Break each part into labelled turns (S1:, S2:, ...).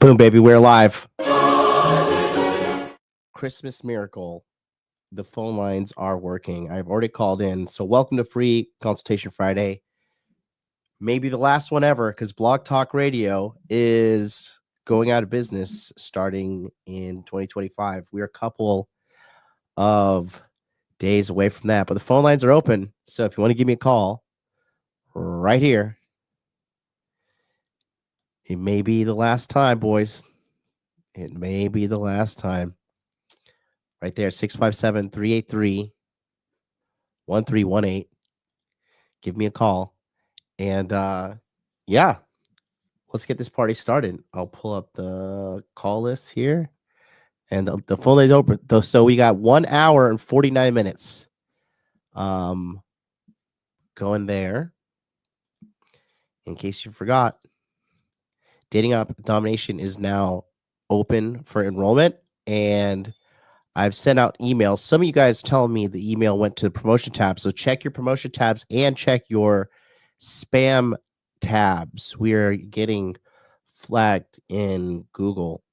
S1: Boom, baby, we're live. Christmas miracle. The phone lines are working. I've already called in. So welcome to Free Consultation Friday. Maybe the last one ever, because Blogtalk Radio is going out of business starting in 2025. We're a couple of days away from that, but the phone lines are open. So if you want to give me a call right here, it may be the last time, boys. It may be the last time. Right there, 657-383-1318. Give me a call. And yeah, let's get this party started. I'll pull up the call list here. And the phone line is open. So we got 1 hour and 49 minutes. Going there. In case you forgot, Dating Up Domination is now open for enrollment. And I've sent out emails. Some of you guys telling me the email went to the promotion tab. So check your promotion tabs and check your spam tabs. We are getting flagged in Google.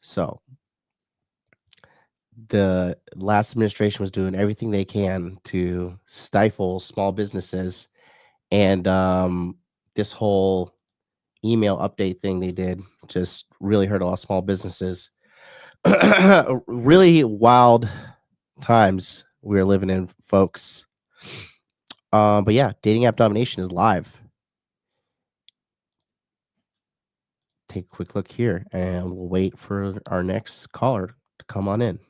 S1: So the last administration was doing everything they can to stifle small businesses. And this whole email update thing they did just really hurt a lot of small businesses. Really wild times we're living in, folks. But yeah, Dating App Domination is live. Take a quick look here, and we'll wait for our next caller to come on in.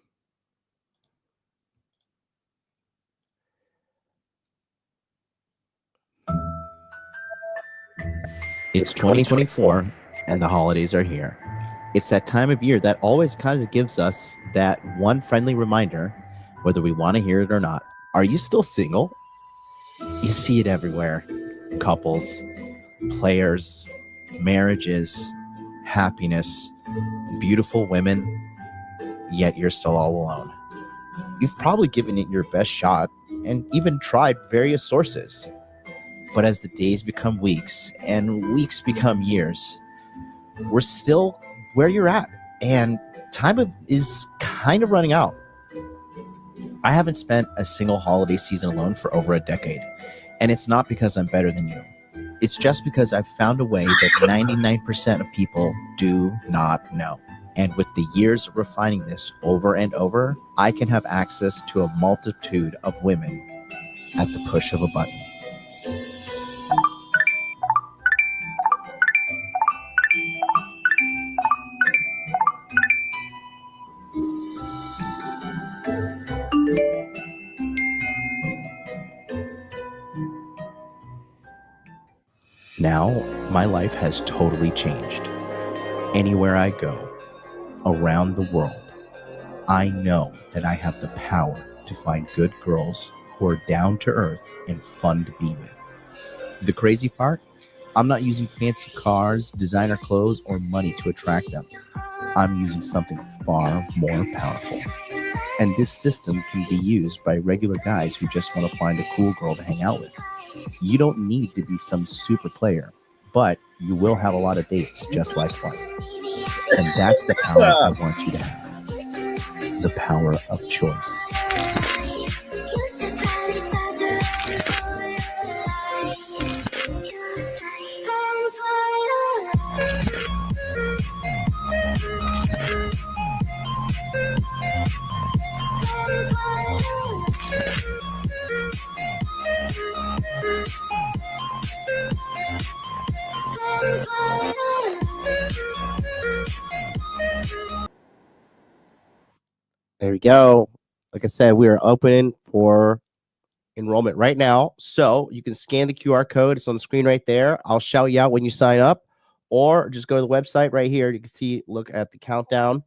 S1: It's 2024, and the holidays are here. It's that time of year that always kind of gives us that one friendly reminder, whether we want to hear it or not. Are you still single? You see it everywhere. Couples, players, marriages, happiness, beautiful women, yet you're still all alone. You've probably given it your best shot and even tried various sources. But as the days become weeks and weeks become years, we're still where you're at, and time is kind of running out. I haven't spent a single holiday season alone for over a decade, and it's not because I'm better than you. It's just because I've found a way that 99% of people do not know. And with the years of refining this over and over, I can have access to a multitude of women at the push of a button. Now, my life has totally changed. Anywhere I go, around the world, I know that I have the power to find good girls who are down to earth and fun to be with. The crazy part? I'm not using fancy cars, designer clothes, or money to attract them. I'm using something far more powerful. And this system can be used by regular guys who just want to find a cool girl to hang out with. You don't need to be some super player, but you will have a lot of dates just like fun. And that's the power I want you to have. The power of choice. There we go. Like I said, we are opening for enrollment right now. So you can scan the QR code. It's on the screen right there. I'll shout you out when you sign up, or just go to the website right here. You can see, look at the countdown.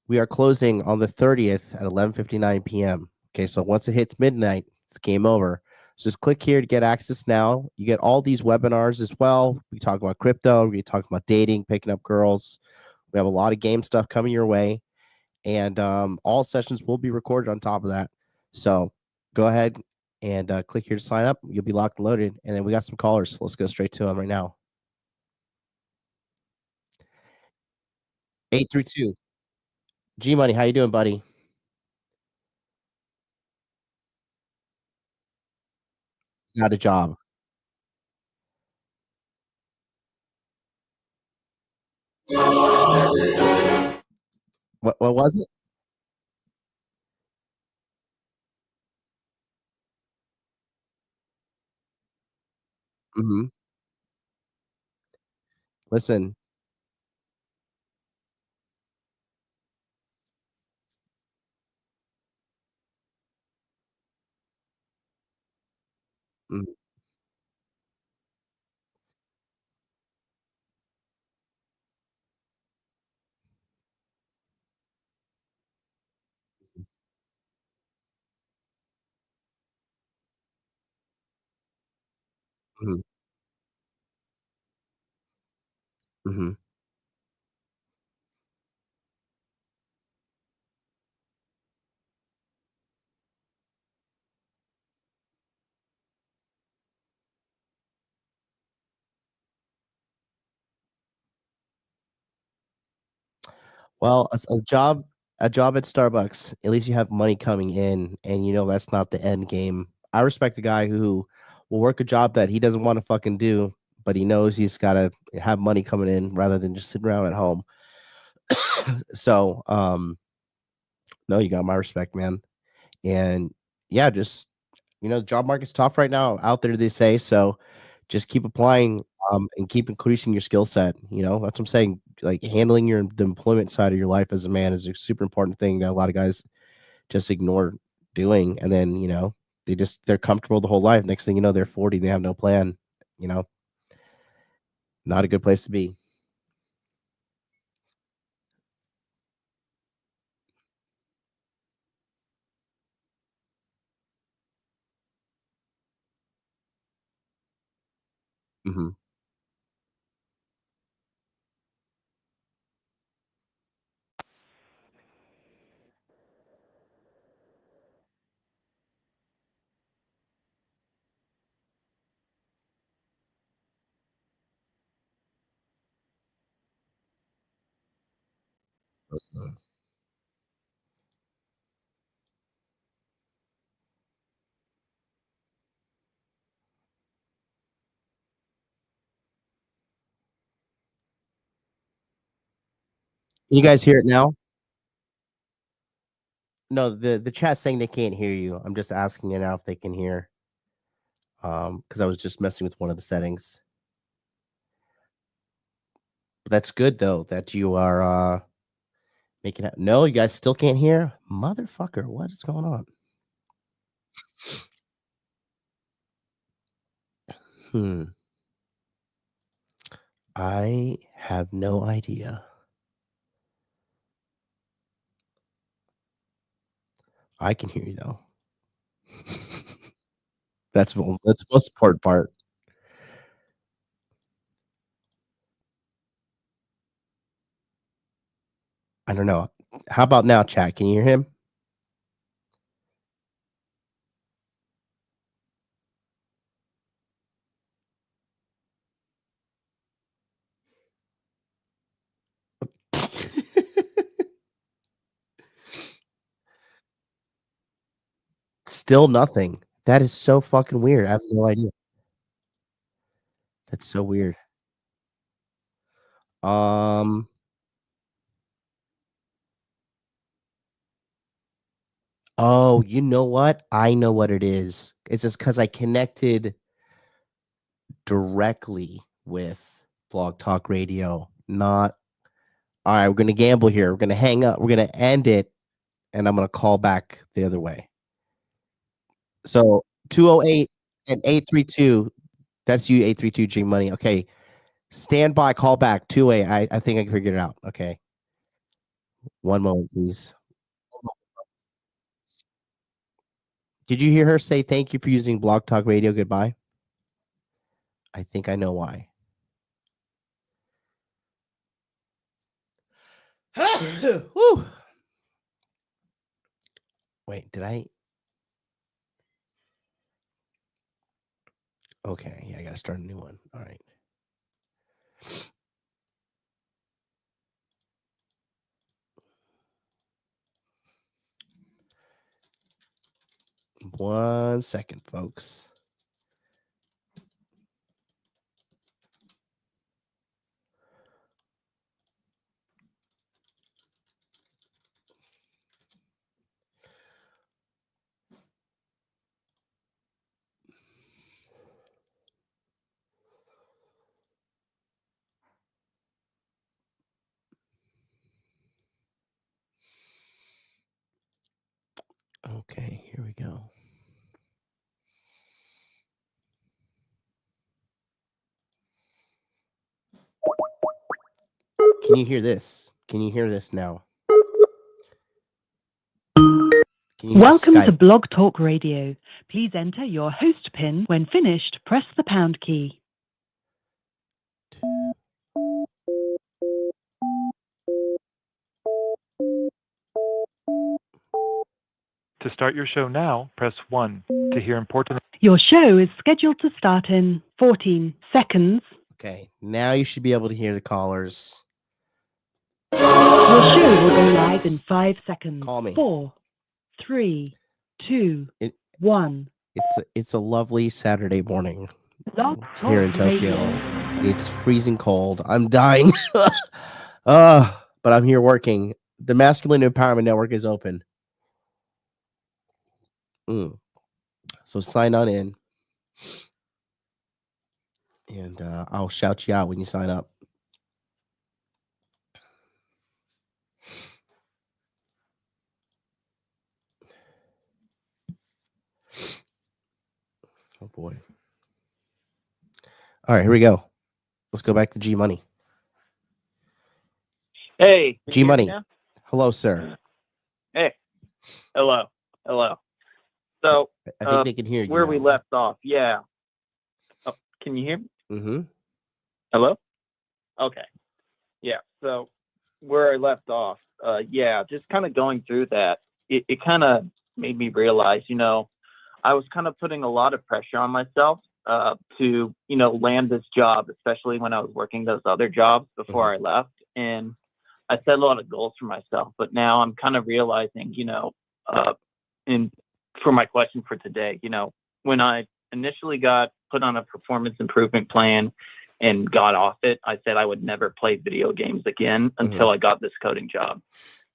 S1: We are closing on the 30th at 11:59 p.m. Okay, so once it hits midnight, it's game over. So just click here to get access now. You get all these webinars as well. We talk about crypto. We talk about dating, picking up girls. We have a lot of game stuff coming your way. And all sessions will be recorded on top of that. So go ahead and click here to sign up. You'll be locked and loaded. And then we got some callers. Let's go straight to them right now. 832. G Money, how you doing, buddy? Got a job. What was it? Mhm. Listen. Mhm, mhm, mhm. Well, a job at Starbucks, at least you have money coming in, and you know that's not the end game. I respect a guy who will work a job that he doesn't wanna fucking do, but he knows he's gotta have money coming in rather than just sitting around at home. So, no, you got my respect, man. And yeah, just the job market's tough right now out there, they say. So just keep applying, and keep increasing your skill set. That's what I'm saying. Like handling the employment side of your life as a man is a super important thing that a lot of guys just ignore doing. And then, they're comfortable the whole life. Next thing you know, they're 40, they have no plan, you know, not a good place to be. Hmm. Can you guys hear it now? No, the chat's saying they can't hear you. I'm just asking it now if they can hear. Because I was just messing with one of the settings. That's good though that you are making it. No, you guys still can't hear? Motherfucker, what is going on? Hmm. I have no idea. I can hear you though. That's the most important part. I don't know. How about now, chat? Can you hear him? Still nothing. That is so fucking weird. I have no idea. That's so weird. Um. Oh, you know what? I know what it is. It's just because I connected directly with Blog Talk Radio. Not all right. We're gonna gamble here. We're gonna hang up. We're gonna end it, and I'm gonna call back the other way. So 208 and 832. That's you, 832 G Money. Okay. Stand by, call back. 2-8. I think I figured it out. Okay. One moment, please. Did you hear her say thank you for using Blog Talk Radio? Goodbye. I think I know why. Whew. Wait, did I? Okay. Yeah, I got to start a new one. All right.
S2: 1 second, folks. Okay, here we go. Can you hear this? Can you hear this now?
S3: Welcome to Blogtalk Radio. Please enter your host PIN. When finished, press the pound key.
S4: To start your show now, press 1. To hear important...
S3: Your show is scheduled to start in 14 seconds.
S2: Okay, now you should be able to hear the callers.
S3: Your show will go live in 5 seconds.
S2: Call me.
S3: 4, 3, 2, 1.
S2: It's a lovely Saturday morning
S3: Here
S2: in Tokyo. It's freezing cold. I'm dying. But I'm here working. The Masculine Empowerment Network is open. So sign on in. And I'll shout you out when you sign up. Oh boy. All right, here we go. Let's go back to G Money.
S5: Hey,
S2: G Money. Hello, sir.
S5: Hey. Hello. So
S2: I think they can hear you.
S5: Where
S2: now.
S5: we left off. Yeah. Oh, can you hear me?
S2: Mm-hmm.
S5: Hello? Okay. Yeah. So where I left off, just kind of going through that, it kind of made me realize, I was kind of putting a lot of pressure on myself to, land this job, especially when I was working those other jobs before I left. And I set a lot of goals for myself, but now I'm kind of realizing, and for my question for today, when I initially got put on a performance improvement plan and got off it, I said I would never play video games again until I got this coding job.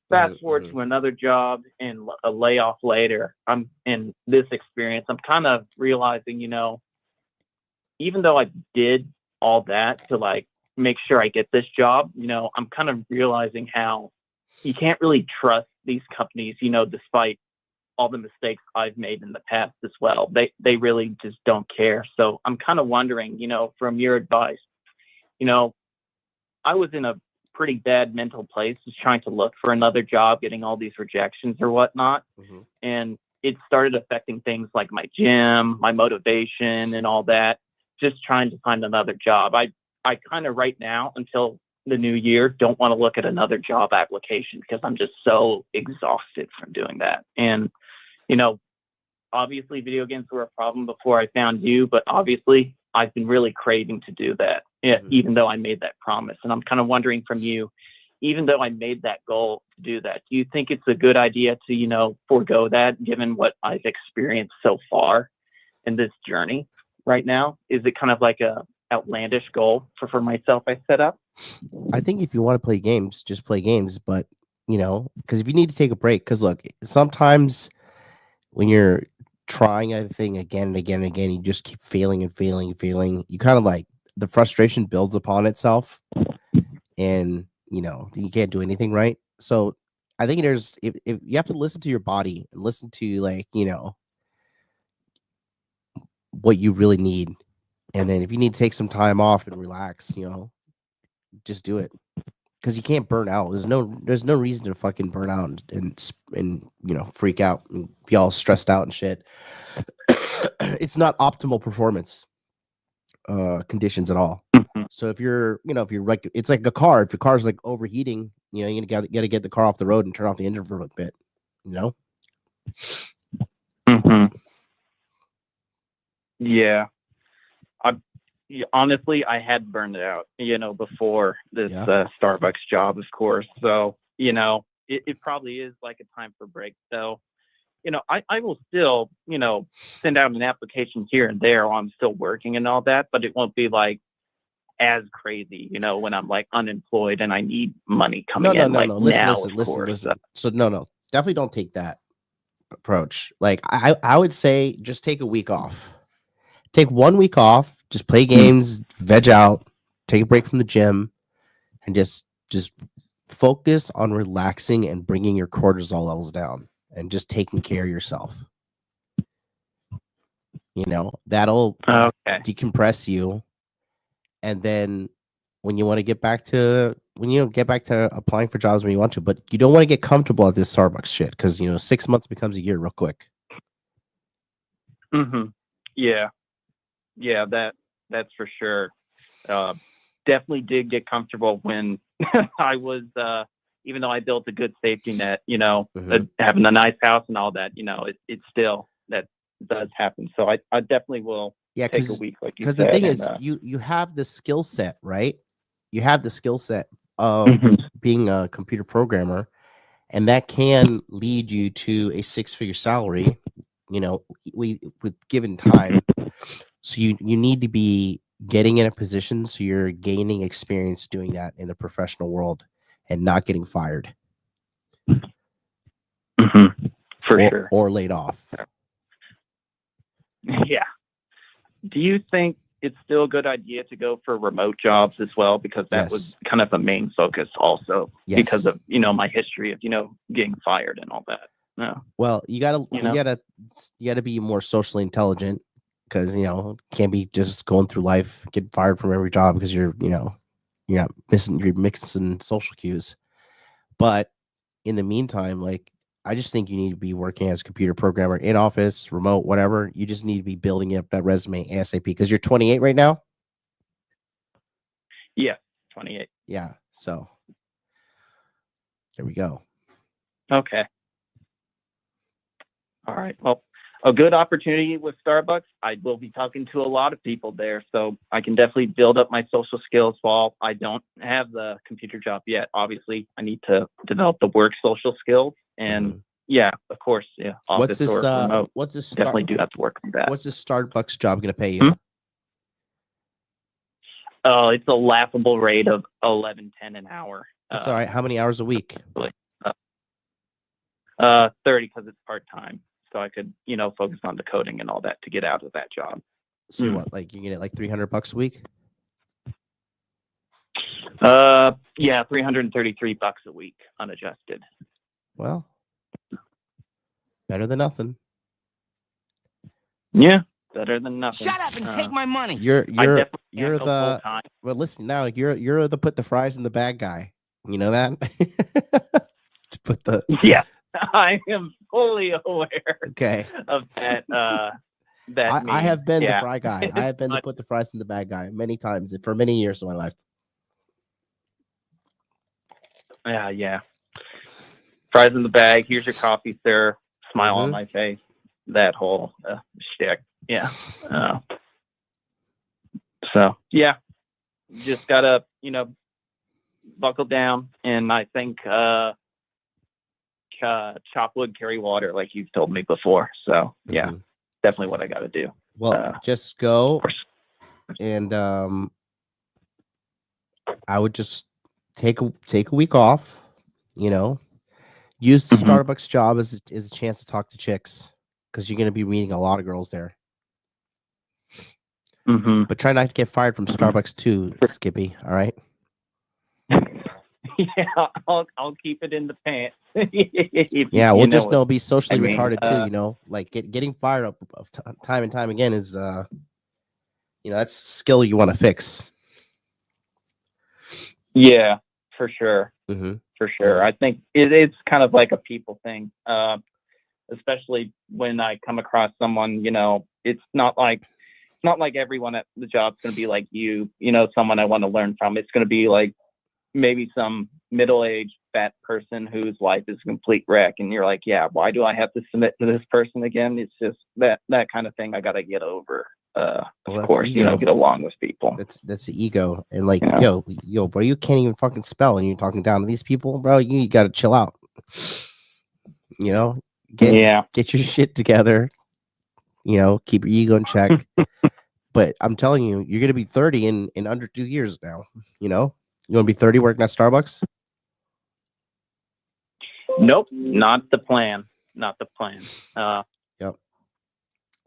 S5: Fast forward to another job and a layoff later, I'm in this experience. I'm kind of realizing, even though I did all that to make sure I get this job, I'm kind of realizing how you can't really trust these companies, despite all the mistakes I've made in the past as well. They really just don't care. So I'm kind of wondering, from your advice, I was in a pretty bad mental place, just trying to look for another job, getting all these rejections or whatnot. And it started affecting things like my gym, my motivation and all that, just trying to find another job. I kind of right now until the new year don't want to look at another job application because I'm just so exhausted from doing that. And, obviously video games were a problem before I found you, but obviously I've been really craving to do that, even though I made that promise. And I'm kind of wondering from you, even though I made that goal to do that, do you think it's a good idea to, forego that given what I've experienced so far in this journey right now? Is it kind of like a outlandish goal for myself I set up?
S2: I think if you want to play games, just play games. But, because if you need to take a break, because look, sometimes when you're trying a thing again and again and again, you just keep failing and failing and failing. You kind of the frustration builds upon itself and, you can't do anything right. So I think if you have to listen to your body and listen to what you really need. And then if you need to take some time off and relax, just do it. Because you can't burn out. There's no reason to fucking burn out and freak out and be all stressed out and shit. It's not optimal performance conditions at all. So if you're it's like a car. If your car's overheating, you gotta get the car off the road and turn off the engine for a bit.
S5: Yeah. Honestly, I had burned out, before this Starbucks job, of course. So, it probably is like a time for break. So, I will still, send out an application here and there while I'm still working and all that, but it won't be like as crazy, when I'm like unemployed and I need money coming in like
S2: no.
S5: now, of course.
S2: Listen. So no, definitely don't take that approach. Like I would say just take a week off. Take 1 week off, just play games, veg out, take a break from the gym, and just focus on relaxing and bringing your cortisol levels down and just taking care of yourself. That'll decompress you. And then when you want to get back to applying for jobs when you want to, but you don't want to get comfortable at this Starbucks shit because 6 months becomes a year real quick.
S5: Yeah, that's for sure. Definitely did get comfortable when I was, even though I built a good safety net, having a nice house and all that, it's still, that does happen. So I definitely will take a week, like you said.
S2: Because the thing is, you have the skill set, right? You have the skill set of being a computer programmer, and that can lead you to a 6-figure salary, with given time. So you need to be getting in a position so you're gaining experience doing that in the professional world and not getting fired.
S5: For sure.
S2: Or laid off.
S5: Yeah. Do you think it's still a good idea to go for remote jobs as well? Because that was kind of a main focus also because of, my history of, getting fired and all that. No.
S2: Well, you gotta be more socially intelligent because, can't be just going through life, getting fired from every job because you're mixing social cues. But in the meantime, like, I just think you need to be working as a computer programmer in office, remote, whatever. You just need to be building up that resume ASAP because you're 28 right now.
S5: Yeah, 28.
S2: Yeah. So there we go.
S5: Okay. All right. Well, a good opportunity with Starbucks. I will be talking to a lot of people there, so I can definitely build up my social skills while I don't have the computer job yet. Obviously, I need to develop the work social skills, and of course, office or remote.
S2: What's this?
S5: Definitely do have to work on that.
S2: What's this Starbucks job going to pay you?
S5: Oh, it's a laughable rate of $11.10 an hour.
S2: That's all right. How many hours a week?
S5: 30 because it's part-time. So I could, focus on the coding and all that to get out of that job.
S2: So what, like you get it like $300 a week?
S5: Yeah, $333 a week unadjusted.
S2: Well, better than nothing.
S5: Yeah, better than nothing.
S6: Shut up and take my money.
S2: You're the well. Listen now. You're the put the fries in the bag guy. You know that. To put the
S5: I am fully aware.
S2: Okay.
S5: Of that.
S2: I have been the fry guy. I have been the put the fries in the bag guy many times for many years of my life.
S5: Yeah. Fries in the bag. Here's your coffee, sir. Smile on my face. That whole shtick. Yeah. So yeah, just gotta buckle down, and I think chop wood, carry water, like you've told me before. So yeah, definitely what I got to do.
S2: Well, just go, and I would just take a week off. Use the Starbucks job as a chance to talk to chicks because you're going to be meeting a lot of girls there. But try not to get fired from Starbucks too, Skippy. All right.
S5: Yeah, I'll keep it in the pants.
S2: Yeah, we'll just be socially retarded too. Like getting fired up time and time again is that's a skill you want to fix.
S5: Yeah, for sure. For sure. I think it's kind of like a people thing, especially when I come across someone. It's not like everyone at the job's going to be like someone I want to learn from. It's going to be like maybe some middle-aged fat person whose life is a complete wreck, and you're like, yeah, why do I have to submit to this person again? It's just that kind of thing I got to get over. Of course, get along with people.
S2: That's the ego, and like, yo, bro, you can't even fucking spell, and you're talking down to these people, bro. You got to chill out. Get your shit together. You know, keep your ego in check. But I'm telling you, you're gonna be 30 in under 2 years now. You know, you want to be 30 working at Starbucks?
S5: Nope, not the plan. Not the plan.
S2: Yep.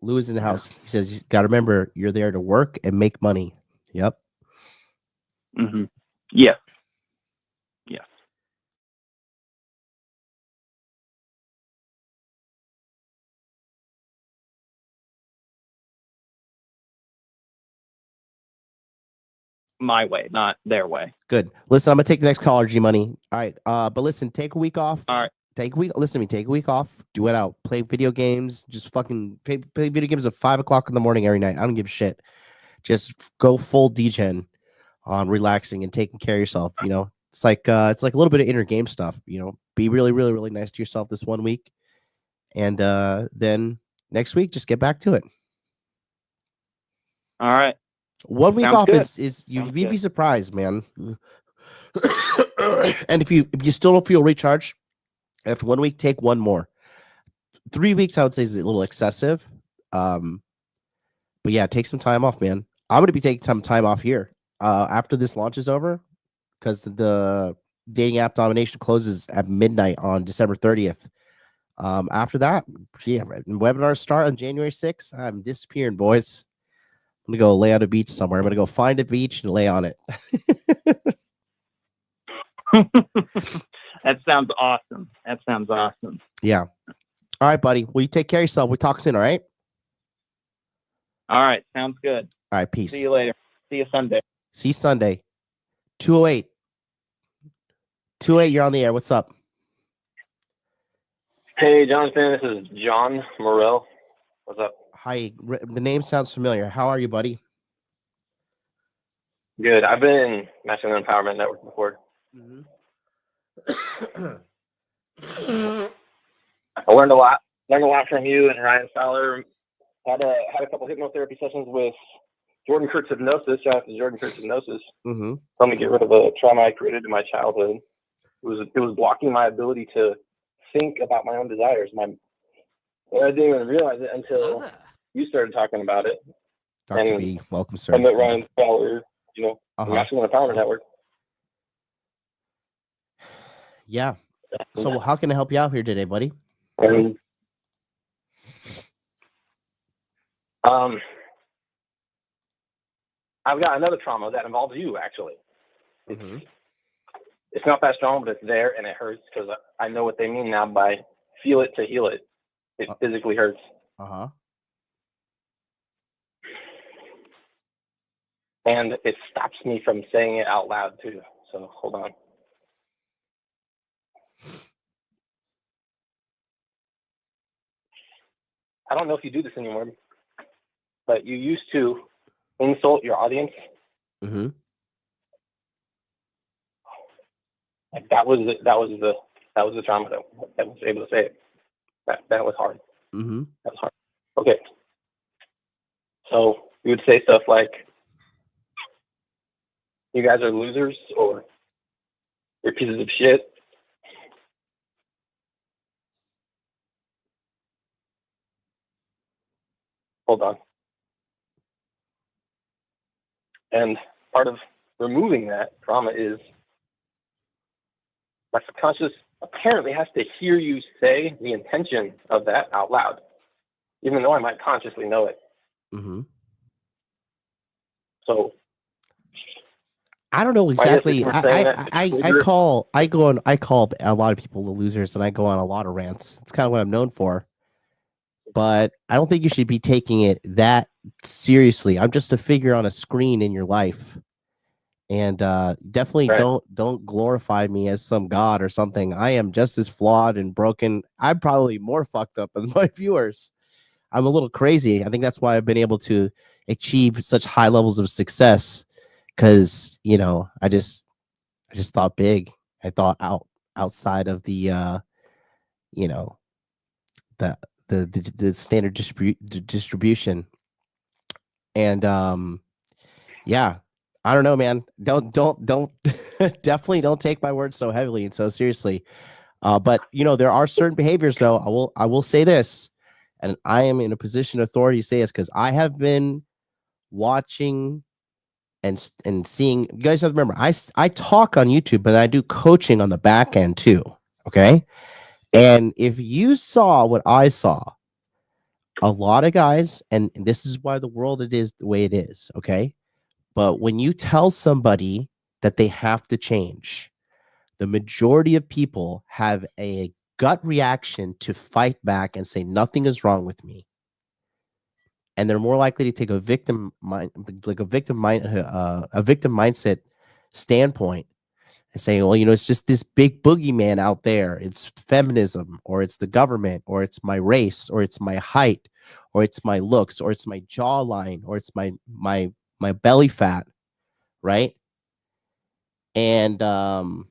S2: Lou is in the house. He says, you got to remember, you're there to work and make money. Yep.
S5: Mm-hmm. Yes. Yes. My way, not their way.
S2: Good. Listen, I'm gonna take the next caller, G Money. All right. But listen, take a week off.
S5: All right.
S2: Take a week. Listen to me. Take a week off. Do it out. Play video games. Just fucking play video games at 5 o'clock in the morning every night. I don't give a shit. Just go full degen on relaxing and taking care of yourself. You know, it's like a little bit of inner game stuff. You know, be really, really, really nice to yourself this 1 week, and then next week just get back to it.
S5: All right.
S2: 1 week
S5: Sounds
S2: off
S5: good.
S2: is you'd be surprised, man. And if you still don't feel recharged after 1 week, take one more. 3 weeks, I would say, is a little excessive. But yeah, take some time off, man. I'm gonna be taking some time off here after this launch is over, because the dating app Domination closes at midnight on December 30th. After that, yeah, webinars start on January 6th. I'm disappearing, boys. I'm gonna go lay on a beach somewhere. I'm gonna go find a beach and lay on it.
S5: That sounds awesome. That sounds awesome.
S2: Yeah. All right, buddy. Well, you take care of yourself. We'll talk soon, all right?
S5: All right. Sounds good.
S2: All right, peace.
S5: See you later. See you Sunday.
S2: See you Sunday. 208. 208, you're on the air. What's up?
S6: Hey, Jonathan. This is John Morell. What's up?
S2: Hi. The name sounds familiar. How are you, buddy?
S6: Good. I've been in Masculine Empowerment Network before.
S2: Mm-hmm.
S6: I learned a lot. Learned a lot from you and Ryan Fowler. Had a couple hypnotherapy sessions with Jordan Kurtz Hypnosis. Shout out to Jordan Kurtz Hypnosis.
S2: Mm-hmm.
S6: Helped me get rid of a trauma I created in my childhood. It was blocking my ability to think about my own desires. I didn't even realize it until you started talking about it.
S2: Dr. B, welcome, sir.
S6: I met Ryan Fowler, the Masculine Empowerment Network.
S2: Yeah. So how can I help you out here today, buddy?
S6: And I've got another trauma that involves you, actually.
S2: Mm-hmm.
S6: It's not that strong, but it's there, and it hurts because I know what they mean now by feel it to heal it. It physically hurts.
S2: Uh-huh.
S6: And it stops me from saying it out loud, too. So hold on. I don't know if you do this anymore, but you used to insult your audience.
S2: Mm-hmm.
S6: Like that was the trauma that was able to say it. That was hard.
S2: Mm-hmm.
S6: That was hard. Okay. So you would say stuff like, "You guys are losers," or "You're pieces of shit." Hold on. And part of removing that trauma is my subconscious apparently has to hear you say the intention of that out loud, even though I might consciously know it.
S2: Mm-hmm.
S6: So
S2: I don't know exactly. I call a lot of people the losers, and I go on a lot of rants. It's kind of what I'm known for. But I don't think you should be taking it that seriously. I'm just a figure on a screen in your life, and definitely don't glorify me as some god or something. I am just as flawed and broken. I'm probably more fucked up than my viewers. I'm a little crazy. I think that's why I've been able to achieve such high levels of success, because I just thought big. I thought outside of the the standard distribution. And yeah, I don't know, man. Don't definitely don't take my words so heavily and so seriously. But you know, there are certain behaviors though. I will say this, and I am in a position of authority to say this because I have been watching and seeing. You guys have to remember, I talk on YouTube, but I do coaching on the back end too. Okay, and if you saw what I saw, a lot of guys, and this is why the world it is the way it is. Okay, but when you tell somebody that they have to change, the majority of people have a gut reaction to fight back and say nothing is wrong with me, and they're more likely to take a victim mindset standpoint and saying, well, you know, it's just this big boogeyman out there. It's feminism, or it's the government, or it's my race, or it's my height, or it's my looks, or it's my jawline, or it's my belly fat, right? And the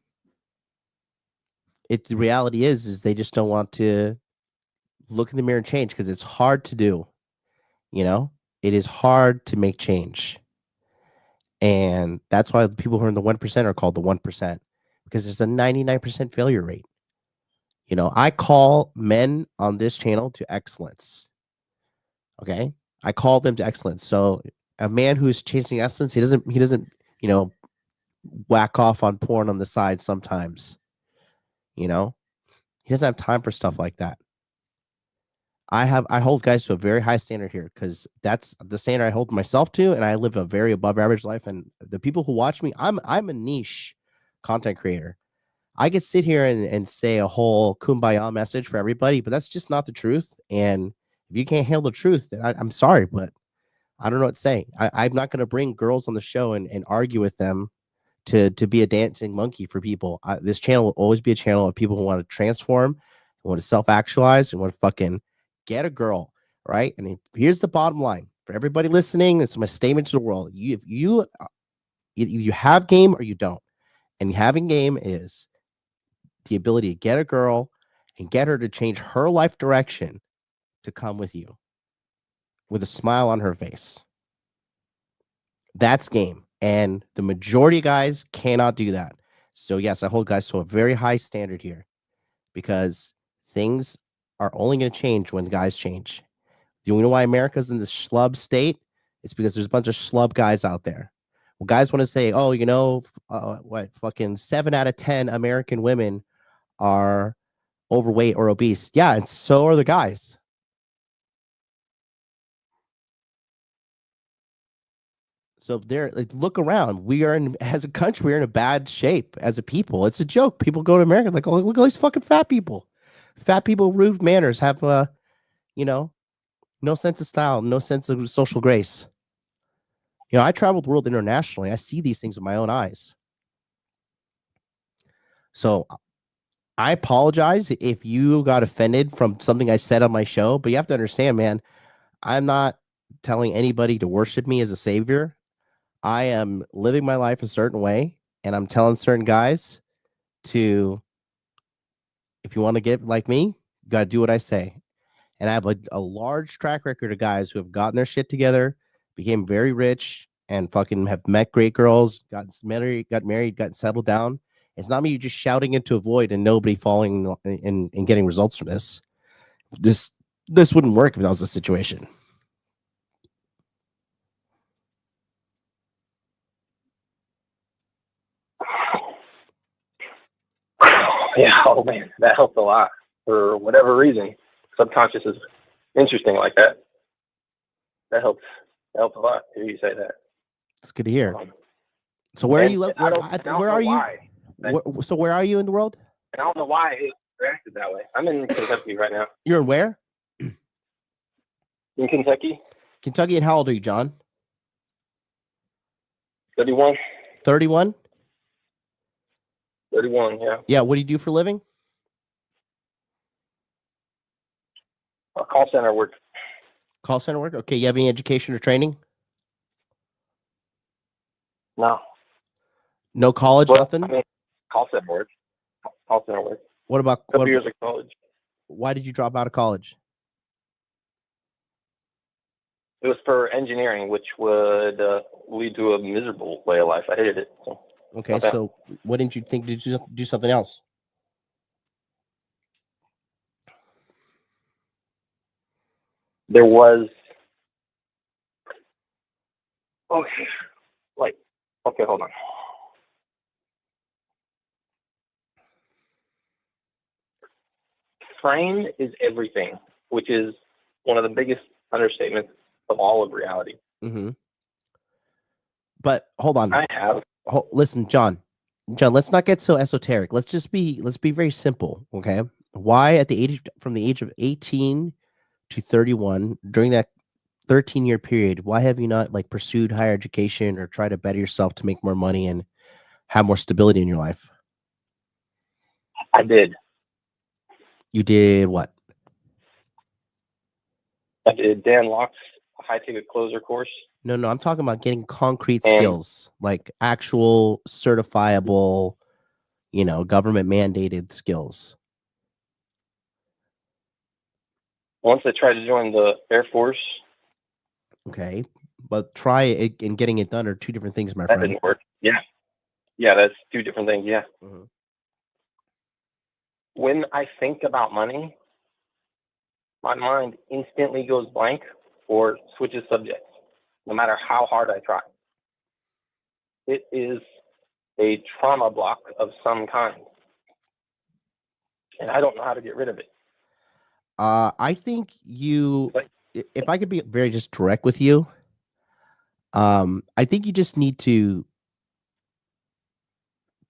S2: reality is they just don't want to look in the mirror and change because it's hard to do. You know, it is hard to make change. And that's why the people who are in the 1% are called the 1%, because there's a 99% failure rate. You know, I call men on this channel to excellence. Okay. I call them to excellence. So a man who's chasing excellence, he doesn't, you know, whack off on porn on the side sometimes. You know, he doesn't have time for stuff like that. I hold guys to a very high standard here because that's the standard I hold myself to, and I live a very above average life. And the people who watch me, I'm a niche content creator. I could sit here and say a whole kumbaya message for everybody, but that's just not the truth. And if you can't handle the truth, then I'm sorry, but I don't know what to say. I'm not going to bring girls on the show and argue with them to be a dancing monkey for people. This channel will always be a channel of people who want to transform, who want to self-actualize, and want to fucking get a girl, right? And here's the bottom line for everybody listening. This is my statement to the world. If you have game or you don't, and having game is the ability to get a girl and get her to change her life direction to come with you with a smile on her face. That's game. And the majority of guys cannot do that. So yes, I hold guys to a very high standard here because things are only going to change when guys change. Do you know why America's in this schlub state? It's because there's a bunch of schlub guys out there. Well, guys want to say, oh, you know, what fucking 7 out of 10 American women are overweight or obese. Yeah, and so are the guys. So there, like, look around. We are as a country, we're in a bad shape as a people. It's a joke. People go to America like, oh, look at all these fucking fat people. Fat people, rude manners, have you know, no sense of style, no sense of social grace. You know, I traveled the world internationally. I see these things with my own eyes. So I apologize if you got offended from something I said on my show, but you have to understand, man, I'm not telling anybody to worship me as a savior. I am living my life a certain way, and I'm telling certain guys to, if you want to get like me, you got to do what I say. And I have a large track record of guys who have gotten their shit together, became very rich, and fucking have met great girls, got married, got settled down. It's not me just shouting into a void and nobody falling and getting results from this. This wouldn't work if that was the situation.
S6: Yeah, oh man, that helped a lot. For whatever reason, subconscious is interesting like that. That helps a lot to hear you say that.
S2: It's good to hear. So where are you? Where are you? So where are you in the world?
S6: I don't know why it reacted that way. I'm in Kentucky right now.
S2: You're in where?
S6: In Kentucky.
S2: Kentucky, and how old are you, John?
S6: 31.
S2: 31?
S6: 31, yeah.
S2: Yeah, what do you do for a living?
S6: Call center work.
S2: Call center work? Okay, you have any education or training?
S6: No.
S2: No college, nothing?
S6: I mean, call center work. Call center work.
S2: What about
S6: a couple years of college?
S2: Why did you drop out of college?
S6: It was for engineering, which would lead to a miserable way of life. I hated it. So.
S2: Okay, so what didn't you think? Did you do something else?
S6: there was, okay, hold on. Frame is everything, which is one of the biggest understatements of all of reality.
S2: Mm-hmm. But hold on. Listen, John, let's not get so esoteric. Let's be very simple. Okay. Why from the age of 18 to 31, during that 13-year period, why have you not like pursued higher education or tried to better yourself to make more money and have more stability in your life?
S6: I did.
S2: You did what?
S6: I did Dan Locke's high ticket closer course.
S2: No, I'm talking about getting concrete skills, like actual certifiable, government mandated skills.
S6: Once I tried to join the Air Force.
S2: Okay, but try it and getting it done are two different things, my friend.
S6: That didn't work. Yeah, that's two different things. Yeah.
S2: Mm-hmm.
S6: When I think about money, my mind instantly goes blank or switches subjects, no matter how hard I try. It is a trauma block of some kind, and I don't know how to get rid of it.
S2: I think if I could be very just direct with you, I think you just need to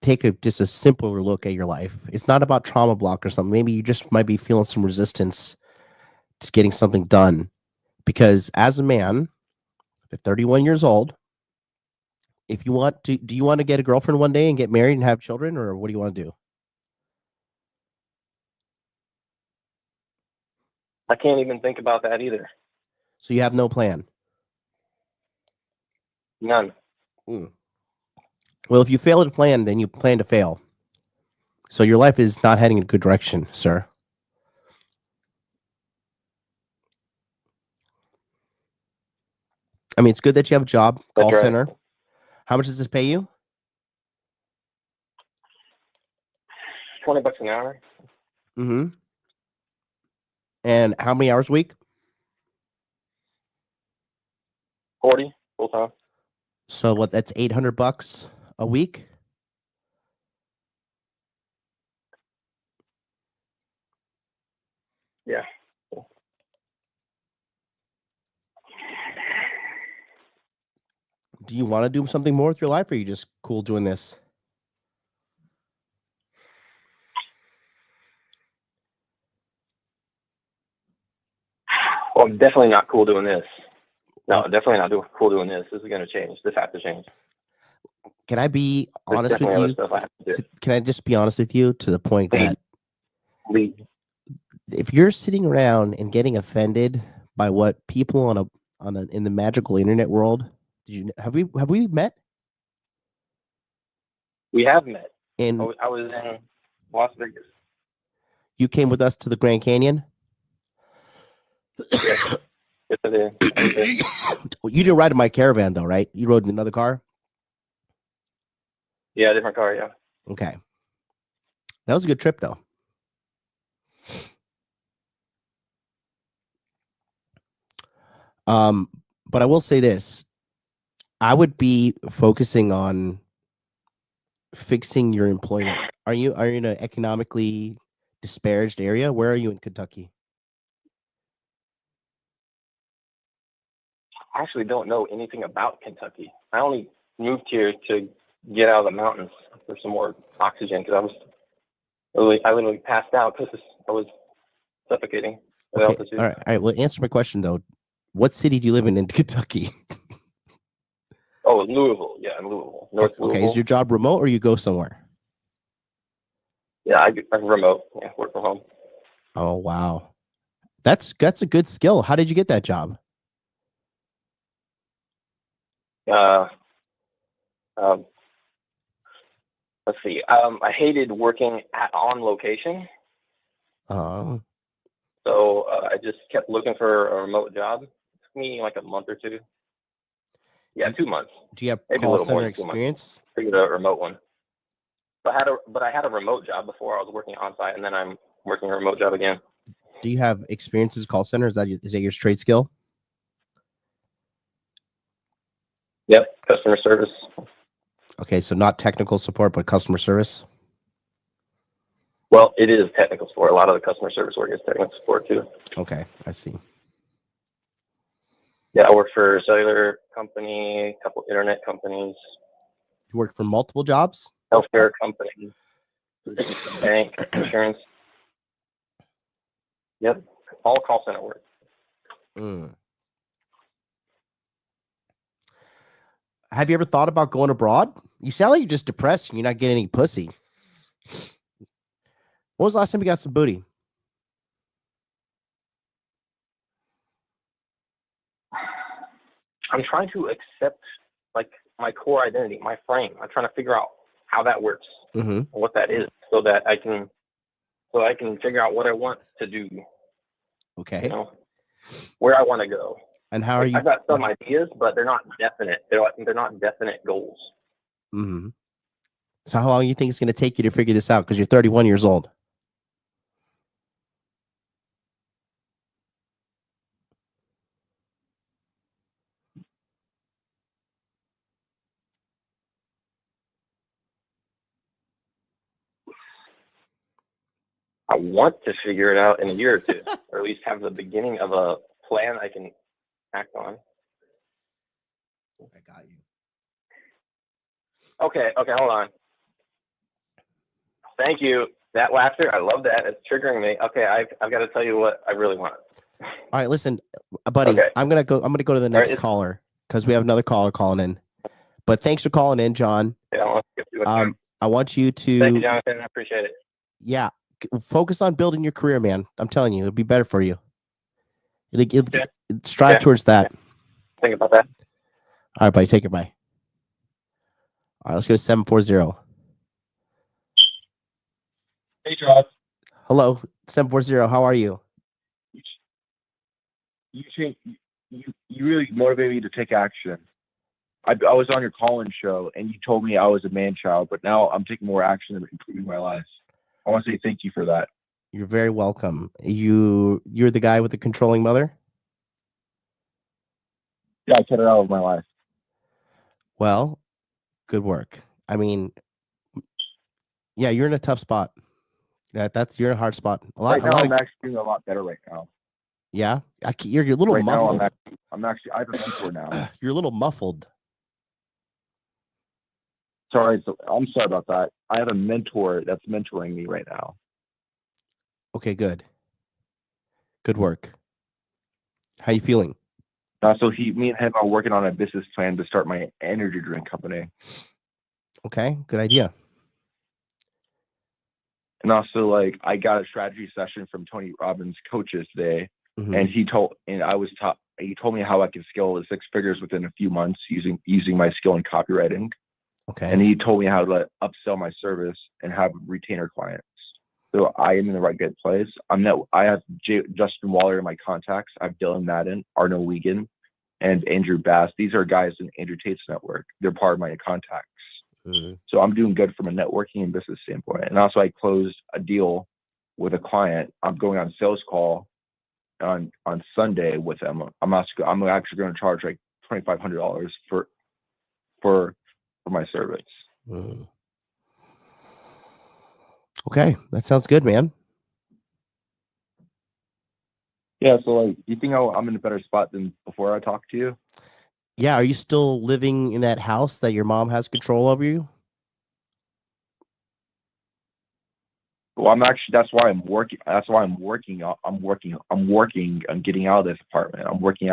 S2: take just a simpler look at your life. It's not about trauma block or something. Maybe you just might be feeling some resistance to getting something done, because as a man at 31 years old, if you want to, do you want to get a girlfriend one day and get married and have children, or what do you want to do?
S6: I can't even think about that either.
S2: So you have no plan?
S6: None.
S2: Well, if you fail to plan, then you plan to fail. So your life is not heading in a good direction, sir. I mean, it's good that you have a job, call center. How much does this pay you?
S6: $20 an hour.
S2: Mm-hmm. And how many hours a week?
S6: 40 full time.
S2: So what? That's $800 a week.
S6: Yeah.
S2: Do you want to do something more with your life, or are you just cool doing this?
S6: Well, I'm definitely not cool doing this. No, definitely not cool doing this. This is going to change. This has to change.
S2: Can I be honest with
S6: definitely
S2: you?
S6: other stuff I have to do.
S2: Can I just be honest with you to the point that
S6: Please.
S2: if you're sitting around and getting offended by what people in the magical internet world, have we met?
S6: We have met.
S2: And
S6: I was in Las Vegas.
S2: You came with us to the Grand Canyon?
S6: Yes. Yes, I did.
S2: You didn't ride in my caravan, though, right? You rode in another car?
S6: Yeah, different car, yeah.
S2: Okay. That was a good trip, though. But I will say this. I would be focusing on fixing your employment. Are you in an economically disparaged area? Where are you in Kentucky?
S6: I actually don't know anything about Kentucky. I only moved here to get out of the mountains for some more oxygen because I literally passed out because I was suffocating.
S2: Okay. All right. Well, answer my question though. What city do you live in Kentucky?
S6: Oh, Louisville. Yeah, in Louisville, North Louisville.
S2: Okay. Is your job remote or you go somewhere?
S6: Yeah, I'm remote. Yeah, work from home.
S2: Oh wow, that's a good skill. How did you get that job?
S6: Let's see. I hated working on location.
S2: Oh.
S6: So I just kept looking for a remote job. It took me like a month or two. Yeah, 2 months.
S2: Do you have
S6: maybe
S2: call
S6: a little
S2: center
S6: more than 2 months.
S2: experience?
S6: Figured out a remote one. But I had a remote job before. I was working on site, and then I'm working a remote job again.
S2: Do you have experience as a call center? Is that your trade skill?
S6: Yep, customer service.
S2: Okay, so not technical support, but customer service.
S6: Well, it is technical support. A lot of the customer service work is technical support too.
S2: Okay, I see.
S6: Yeah, I work for a cellular company, a couple internet companies,
S2: You work for multiple jobs?
S6: healthcare company, bank, insurance. Yep, all call center work.
S2: Mm. Have you ever thought about going abroad? You sound like you're just depressed and you're not getting any pussy. When was the last time you got some booty?
S6: I'm trying to accept like my core identity, my frame. I'm trying to figure out how that works,
S2: Mm-hmm.
S6: what that is, so that I can figure out what I want to do.
S2: Okay.
S6: You know, where I want to go.
S2: And how are you?
S6: I've got some ideas, but they're not definite. They're not definite goals.
S2: Mm-hmm. So how long do you think it's going to take you to figure this out? Because you're 31 years old.
S6: I want to figure it out in a year or two, or at least have the beginning of a plan I can act on.
S2: I got you.
S6: Okay, hold on. Thank you. That laughter, I love that. It's triggering me. Okay, I've got to tell you what I really want.
S2: All right, listen, buddy.
S6: Okay.
S2: I'm gonna go to the next
S6: Right,
S2: caller because we have another caller calling in. But thanks for calling in, John.
S6: Yeah, I want to get to it.
S2: I want you to.
S6: Thank you, Jonathan. I appreciate it.
S2: Yeah, focus on building your career, man. I'm telling you, it'll be better for you. It'll
S6: Okay.
S2: strive towards that.
S6: Think about that.
S2: All right, buddy. Take it. Bye. All right, let's go to 740.
S7: Hey, Josh.
S2: Hello, 740. How are you?
S7: You really motivated me to take action. I was on your call-in show, and you told me I was a man child, but now I'm taking more action and improving my life. I want to say thank you for that.
S2: You're very welcome. You're the guy with the controlling mother?
S7: Yeah, I cut it out of my life.
S2: Well, good work. I mean, yeah, you're in a tough spot. You're in a hard spot.
S7: Right now, I'm actually doing a lot better right now.
S2: Yeah, you're a little
S7: Right now,
S2: muffled.
S7: I have a mentor now.
S2: You're a little muffled.
S7: Sorry, I'm sorry about that. I have a mentor that's mentoring me right now.
S2: Okay, good. Good work. How you feeling?
S7: So me and him are working on a business plan to start my energy drink company.
S2: Okay, good idea.
S7: And also, like, I got a strategy session from Tony Robbins' coaches today,
S2: Mhm.
S7: and he told me how I can scale to 6 figures within a few months using my skill in copywriting.
S2: Okay.
S7: And he told me how to upsell my service and have retainer clients. So I am in the right good place. I have Justin Waller in my contacts. I have Dylan Madden, Arno Wiegand, and Andrew Bass. These are guys in Andrew Tate's network. They're part of my contacts.
S2: Mhm.
S7: So I'm doing good from a networking and business standpoint. And also, I closed a deal with a client. I'm going on a sales call on Sunday with them. I'm actually going to charge like $2,500 for my service.
S2: Mhm. Okay, that sounds good, man.
S7: Yeah. So, like, do you think I'm in a better spot than before I talked to you?
S2: Yeah, are you still living in that house that your mom has control over you?
S7: Well, that's why I'm working. That's why I'm working on getting out of this apartment. I'm working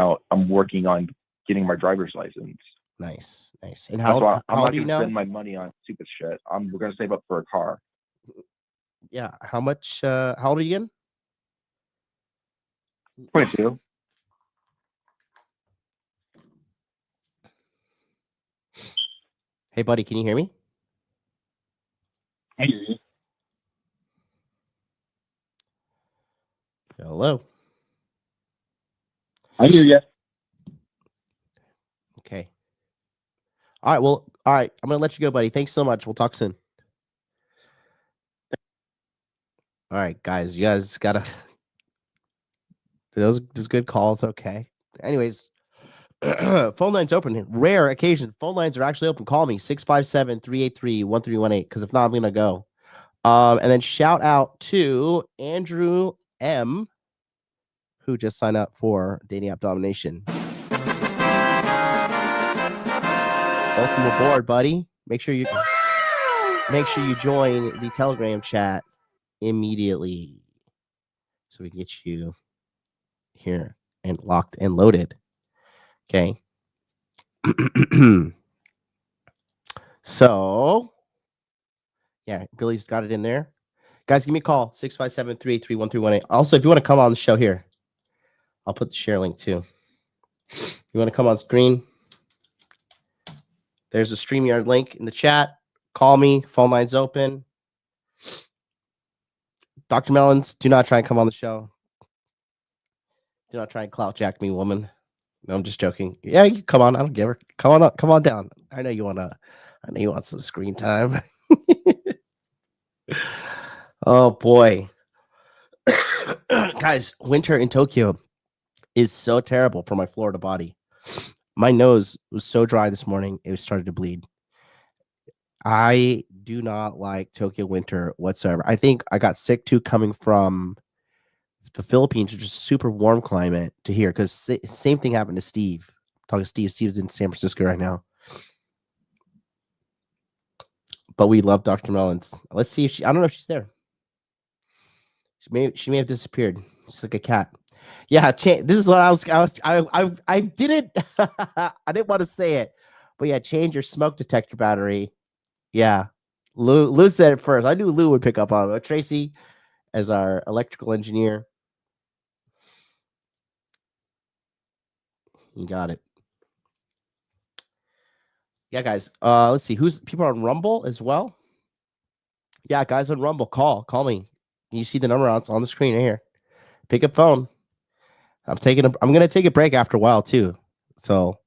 S7: on getting my driver's license.
S2: Nice. And
S7: That's why
S2: how
S7: I'm
S2: old
S7: not
S2: are you
S7: going to
S2: now?
S7: spend my money on stupid shit. We're going to save up for a car.
S2: Yeah. How much? How old are you again?
S7: 22.
S2: Hey, buddy, can you hear me?
S7: I hear you.
S2: Hello.
S7: I hear you.
S2: Okay. All right. Well, all right. I'm gonna let you go, buddy. Thanks so much. We'll talk soon. All right, guys. You guys gotta Those good calls. Okay. Anyways, phone lines open. Rare occasion. Phone lines are actually open. Call me 657-383-1318. Because if not, I'm gonna go. And then shout out to Andrew M, who just signed up for Dating App Domination. Welcome aboard, buddy. Make sure you join the Telegram chat immediately, so we can get you here and locked and loaded. Okay. So, yeah, Billy's got it in there. Guys, give me a call, 657-383-1318. Also, if you want to come on the show here, I'll put the share link too. You want to come on screen? There's a StreamYard link in the chat. Call me. Phone line's open. Dr. Melons, do not try and come on the show. Do not try and clout jack me, woman. No, I'm just joking. Yeah, you come on. I don't give her. Come on up. Come on down. I know you want some screen time. Oh boy. Guys, winter in Tokyo is so terrible for my Florida body. My nose was so dry this morning, it started to bleed. I do not like Tokyo winter whatsoever. I think I got sick too coming from the Philippines, which is super warm climate, to here, because same thing happened to Steve. I'm talking to Steve. Steve's in San Francisco right now. But we love Dr. Melons. Let's see if I don't know if she's there. She may have disappeared. She's like a cat. Yeah, this is what I didn't I didn't want to say it, but yeah, change your smoke detector battery. Yeah, Lou said it first. I knew Lou would pick up on it. But Tracy, as our electrical engineer, you got it. Yeah, guys. Let's see who's people are on Rumble as well. Yeah, guys on Rumble, call me. You see the number on the screen right here. Pick up phone. I'm gonna take a break after a while too. So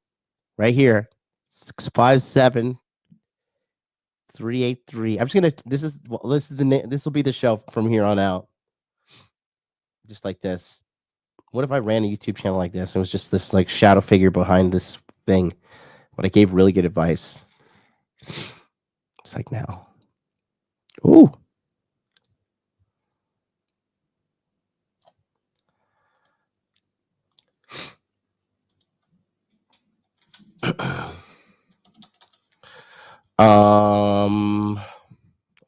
S2: right here, 657-383. I'm just gonna this will be the show from here on out. Just like this. What if I ran a YouTube channel like this? It was just this like shadow figure behind this thing, but I gave really good advice. It's like now. Ooh.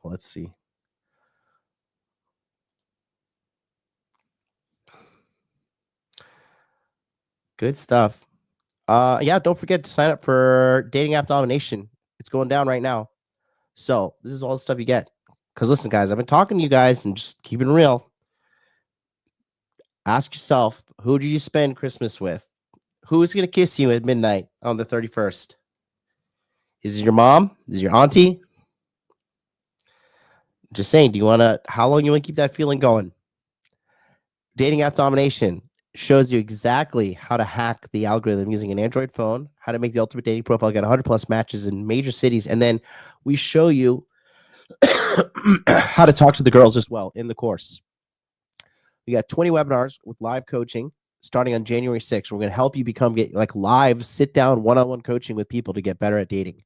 S2: Let's see. Good stuff. Yeah, don't forget to sign up for Dating App Domination. It's going down right now. So this is all the stuff you get. Because listen, guys, I've been talking to you guys and just keeping it real. Ask yourself, who do you spend Christmas with? Who is going to kiss you at midnight on the 31st? Is it your mom? Is it your auntie? Just saying, how long you want to keep that feeling going? Dating App Domination shows you exactly how to hack the algorithm using an Android phone, how to make the ultimate dating profile, get 100 plus matches in major cities, and then we show you how to talk to the girls as well in the course. We got 20 webinars with live coaching starting on January 6th. We're going to help you get like live sit-down one-on-one coaching with people to get better at dating.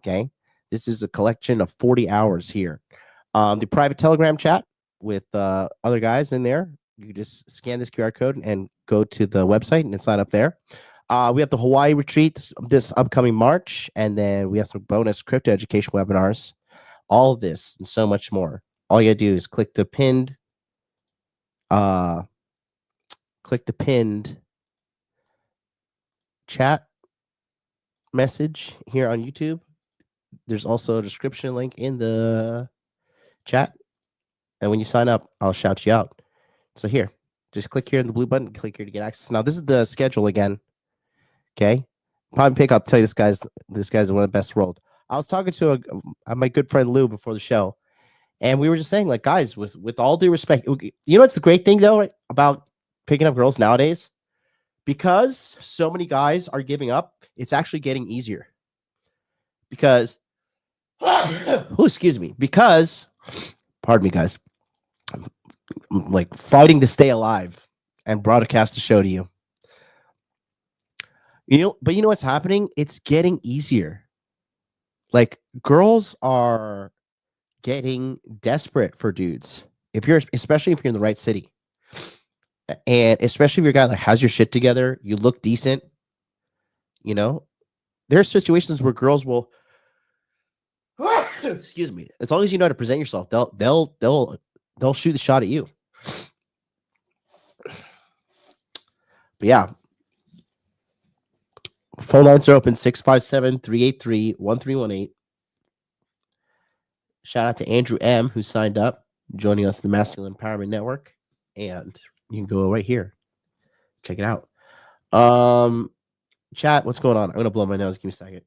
S2: Okay, this is a collection of 40 hours here. The private Telegram chat with other guys in there. You can just scan this QR code and go to the website and sign up there. We have the Hawaii retreat this upcoming March, and then we have some bonus crypto education webinars. All of this and so much more. All you gotta do is click the pinned chat message here on YouTube. There's also a description link in the chat, and when you sign up, I'll shout you out. So here, just click here in the blue button, click here to get access. Now this is the schedule again. Okay, Prime Pickup. Tell you this guy's one of the best in the world. I was talking to my good friend Lou before the show, and we were just saying, like, guys, with all due respect, you know what's the great thing though about picking up girls nowadays? Because so many guys are giving up, it's actually getting easier. Because, excuse me, because, pardon me, guys, I'm like fighting to stay alive. and broadcast the show to you. But you know what's happening? It's getting easier. Like, girls are getting desperate for dudes. Especially if you're in the right city. And especially if you're a guy that has your shit together, you look decent. There are situations where girls will excuse me. As long as you know how to present yourself, they'll shoot the shot at you. But yeah. Phone lines are open 657-383-1318. Shout out to Andrew M, who signed up, joining us in the Masculine Empowerment Network. And you can go right here. Check it out. Chat, what's going on? I'm gonna blow my nose. Give me a second.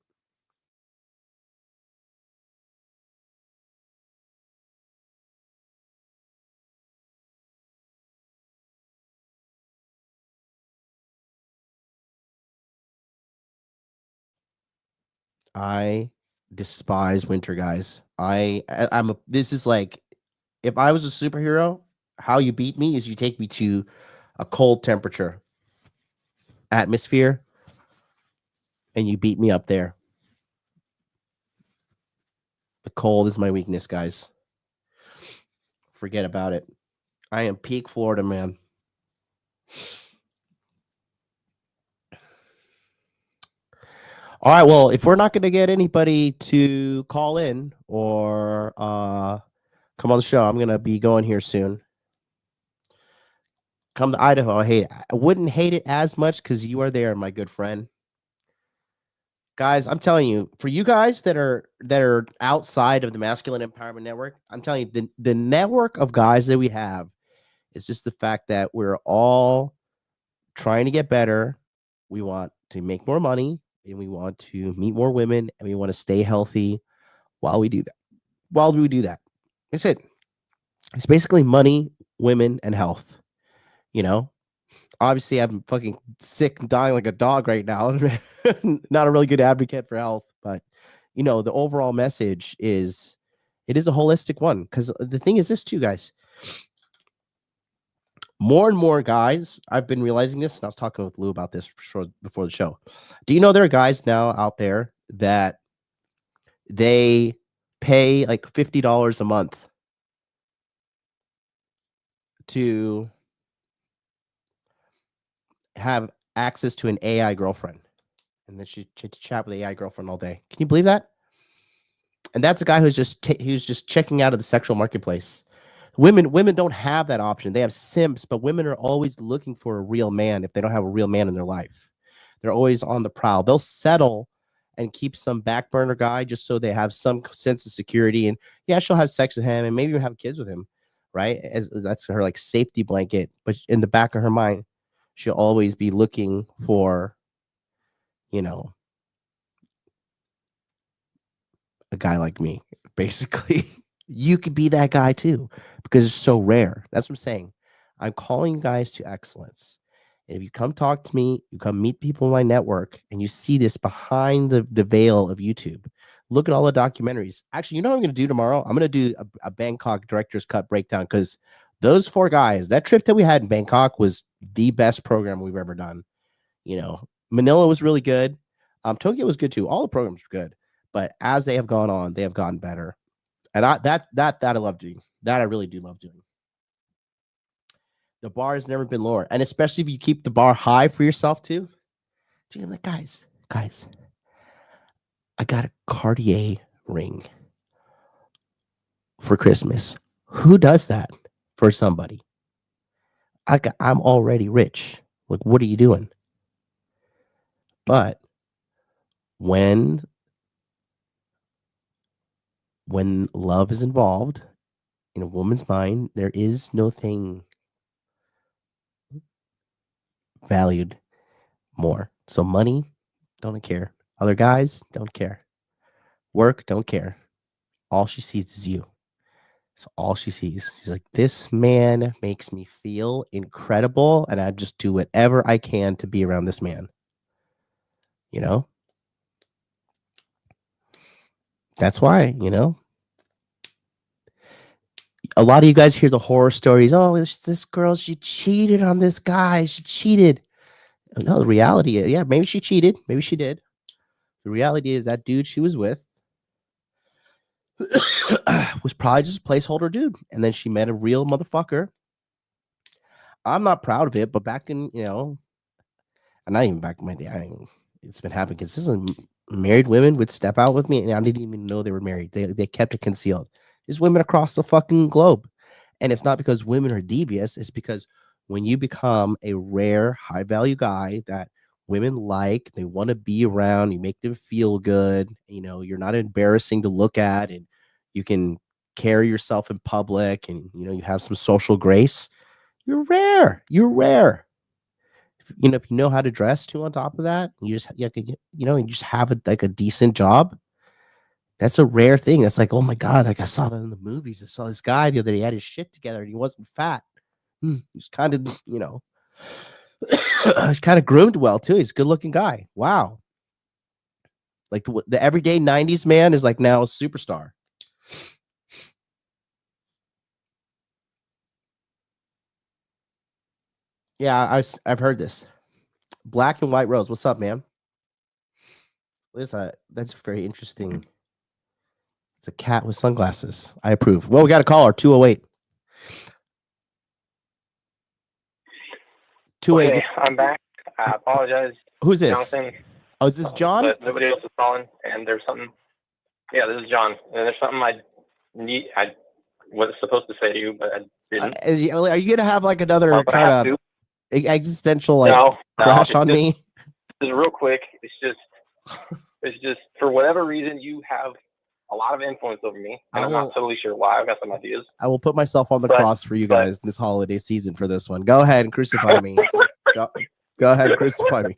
S2: I despise winter, guys. This is like, if I was a superhero, how you beat me is you take me to a cold temperature atmosphere and you beat me up there. The cold is my weakness, guys. Forget about it. I am peak Florida, man. All right, well, if we're not going to get anybody to call in or come on the show, I'm going to be going here soon. Come to Idaho. I wouldn't hate it as much because you are there, my good friend. Guys, I'm telling you, for you guys that are outside of the Masculine Empowerment Network, I'm telling you, the network of guys that we have is just the fact that we're all trying to get better. We want to make more money, and we want to meet more women, and we want to stay healthy while we do that. That's it. It's basically money, women, and health. Obviously, I'm fucking sick and dying like a dog right now. Not a really good advocate for health, but the overall message is it is a holistic one. Because the thing is this too, guys. More and more guys, I've been realizing this, and I was talking with Lou about this before the show. Do you know there are guys now out there that they pay like $50 a month to have access to an AI girlfriend, and then she chat with the AI girlfriend all day? Can you believe that? And that's a guy who's just checking out of the sexual marketplace. Women don't have that option. They have simps, but women are always looking for a real man. If they don't have a real man in their life, they're always on the prowl. They'll settle and keep some back burner guy just so they have some sense of security. And yeah, she'll have sex with him and maybe even have kids with him, right? As that's her like safety blanket. But in the back of her mind, she'll always be looking for, a guy like me, basically. You could be that guy too, because it's so rare. That's what I'm saying. I'm calling you guys to excellence. And if you come talk to me, you come meet people in my network, and you see this behind the veil of YouTube. Look at all the documentaries. Actually, you know what I'm going to do tomorrow? I'm going to do a Bangkok director's cut breakdown, because those 4 guys, that trip that we had in Bangkok was the best program we've ever done. Manila was really good. Tokyo was good too. All the programs were good. But as they have gone on, they have gotten better. And that I love doing. That I really do love doing. The bar has never been lower. And especially if you keep the bar high for yourself too. Dude, I'm like, guys, I got a Cartier ring for Christmas. Who does that for somebody? I'm already rich. Like, what are you doing? But when love is involved in a woman's mind, there is no thing valued more. So money, don't care. Other guys, don't care. Work, don't care. All she sees is you. That's all she sees. She's like, this man makes me feel incredible, and I just do whatever I can to be around this man. That's why, a lot of you guys hear the horror stories. Oh, this girl, she cheated on this guy. She cheated. No, the reality is, yeah, maybe she cheated. Maybe she did. The reality is that dude she was with was probably just a placeholder dude. And then she met a real motherfucker. I'm not proud of it, but back in, and not even back in my day, it's been happening consistently. Married women would step out with me, and I didn't even know they were married. They kept it concealed. There's women across the fucking globe. And it's not because women are devious. It's because when you become a rare, high-value guy that women like, they want to be around, you make them feel good, you're not embarrassing to look at, and you can carry yourself in public, and, you have some social grace, you're rare. You're rare. If you know how to dress too on top of that, you just have a decent job. That's a rare thing. That's like, oh my God, like I saw that in the movies. I saw this guy the other day, he had his shit together and he wasn't fat. He was kind of, he's kind of groomed well too. He's a good looking guy. Wow. Like the everyday 90s man is like now a superstar. Yeah, I've heard this. Black and White Rose. What's up, man? That's very interesting. It's a cat with sunglasses. I approve. Well, we got a caller, 208. 208.
S6: Okay, I'm back. I apologize.
S2: Who's this?
S6: Jonathan.
S2: Oh, is this John?
S6: But nobody else is calling, and there's something. Yeah, this is John. And there's something I was supposed to say to you, but I didn't.
S2: Are you gonna have like another kind of existential crash on me?
S6: Just real quick. It's just for whatever reason you have a lot of influence over me, and I'm not totally sure why. I've got some ideas.
S2: I will put myself on the cross for you guys this holiday season for this one. Go ahead and crucify me. Go ahead and crucify me.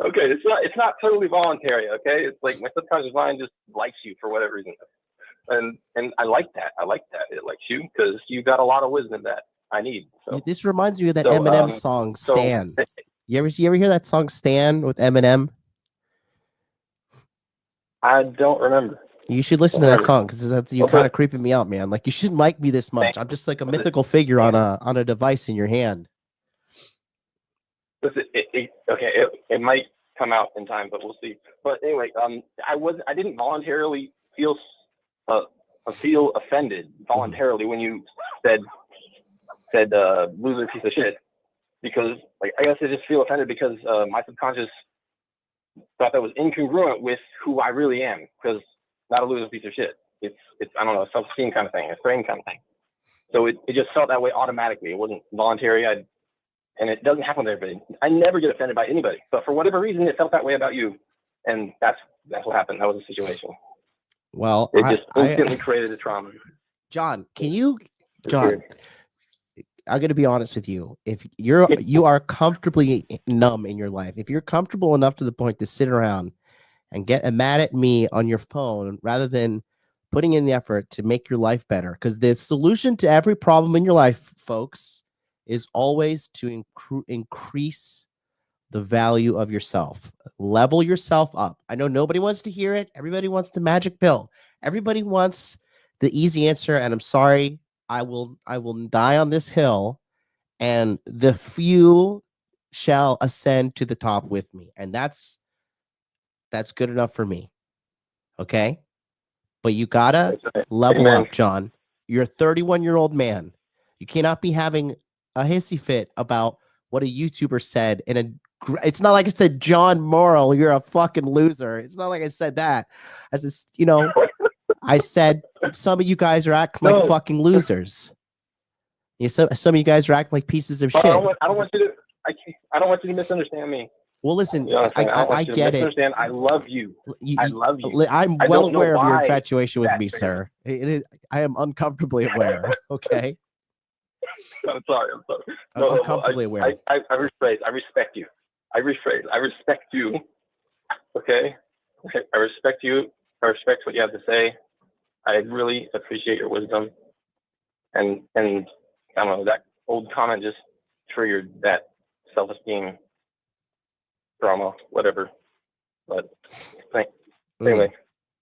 S6: Okay, it's not totally voluntary. Okay, it's like my subconscious mind just likes you for whatever reason, and I like that. It likes you because you got a lot of wisdom that I need. So.
S2: This reminds me of that M.E.N song "Stan." You ever hear that song "Stan" with M.E.N?
S6: I don't remember.
S2: You should listen to that song because you're kind of creeping me out, man. Like you shouldn't like me this much. I'm just like a mythical figure on a device in your hand.
S6: It might come out in time, but we'll see. But anyway, I didn't voluntarily feel offended voluntarily when you said loser piece of shit, because I guess I just feel offended because my subconscious thought that was incongruent with who I really am, because not a loser piece of shit. It's I don't know, a self-esteem kind of thing, a frame kind of thing. So it just felt that way automatically. It wasn't voluntary. And it doesn't happen to everybody. I never get offended by anybody, but for whatever reason, it felt that way about you, and that's what happened. That was the situation.
S2: Well,
S6: it just instantly created a trauma.
S2: John, John, I'm going to be honest with you. If you are comfortably numb in your life, if you're comfortable enough to the point to sit around and get mad at me on your phone rather than putting in the effort to make your life better, because the solution to every problem in your life, folks, is always to increase the value of yourself. Level yourself up. I know nobody wants to hear it. Everybody wants the magic pill. Everybody wants the easy answer. And I'm sorry, I will die on this hill, and the few shall ascend to the top with me. And that's good enough for me. Okay? But you gotta level up, John. You're a 31-year-old man. You cannot be having a hissy fit about what a YouTuber said it's not like I said, John Morrill, you're a fucking loser. It's not like I said that. I just, I said some of you guys are acting like fucking losers. Some of you guys are acting like pieces of shit.
S6: I don't want you to misunderstand me.
S2: Well, listen, I get it.
S6: I love you. I love you.
S2: I'm well aware of your infatuation with me, sir. I am uncomfortably aware. Okay.
S6: I'm sorry.
S2: I'm uncomfortably aware.
S6: I respect you. I respect you. Okay. I respect you. I respect what you have to say. I really appreciate your wisdom. And I don't know, that old comment just triggered that self-esteem drama, whatever. But anyway,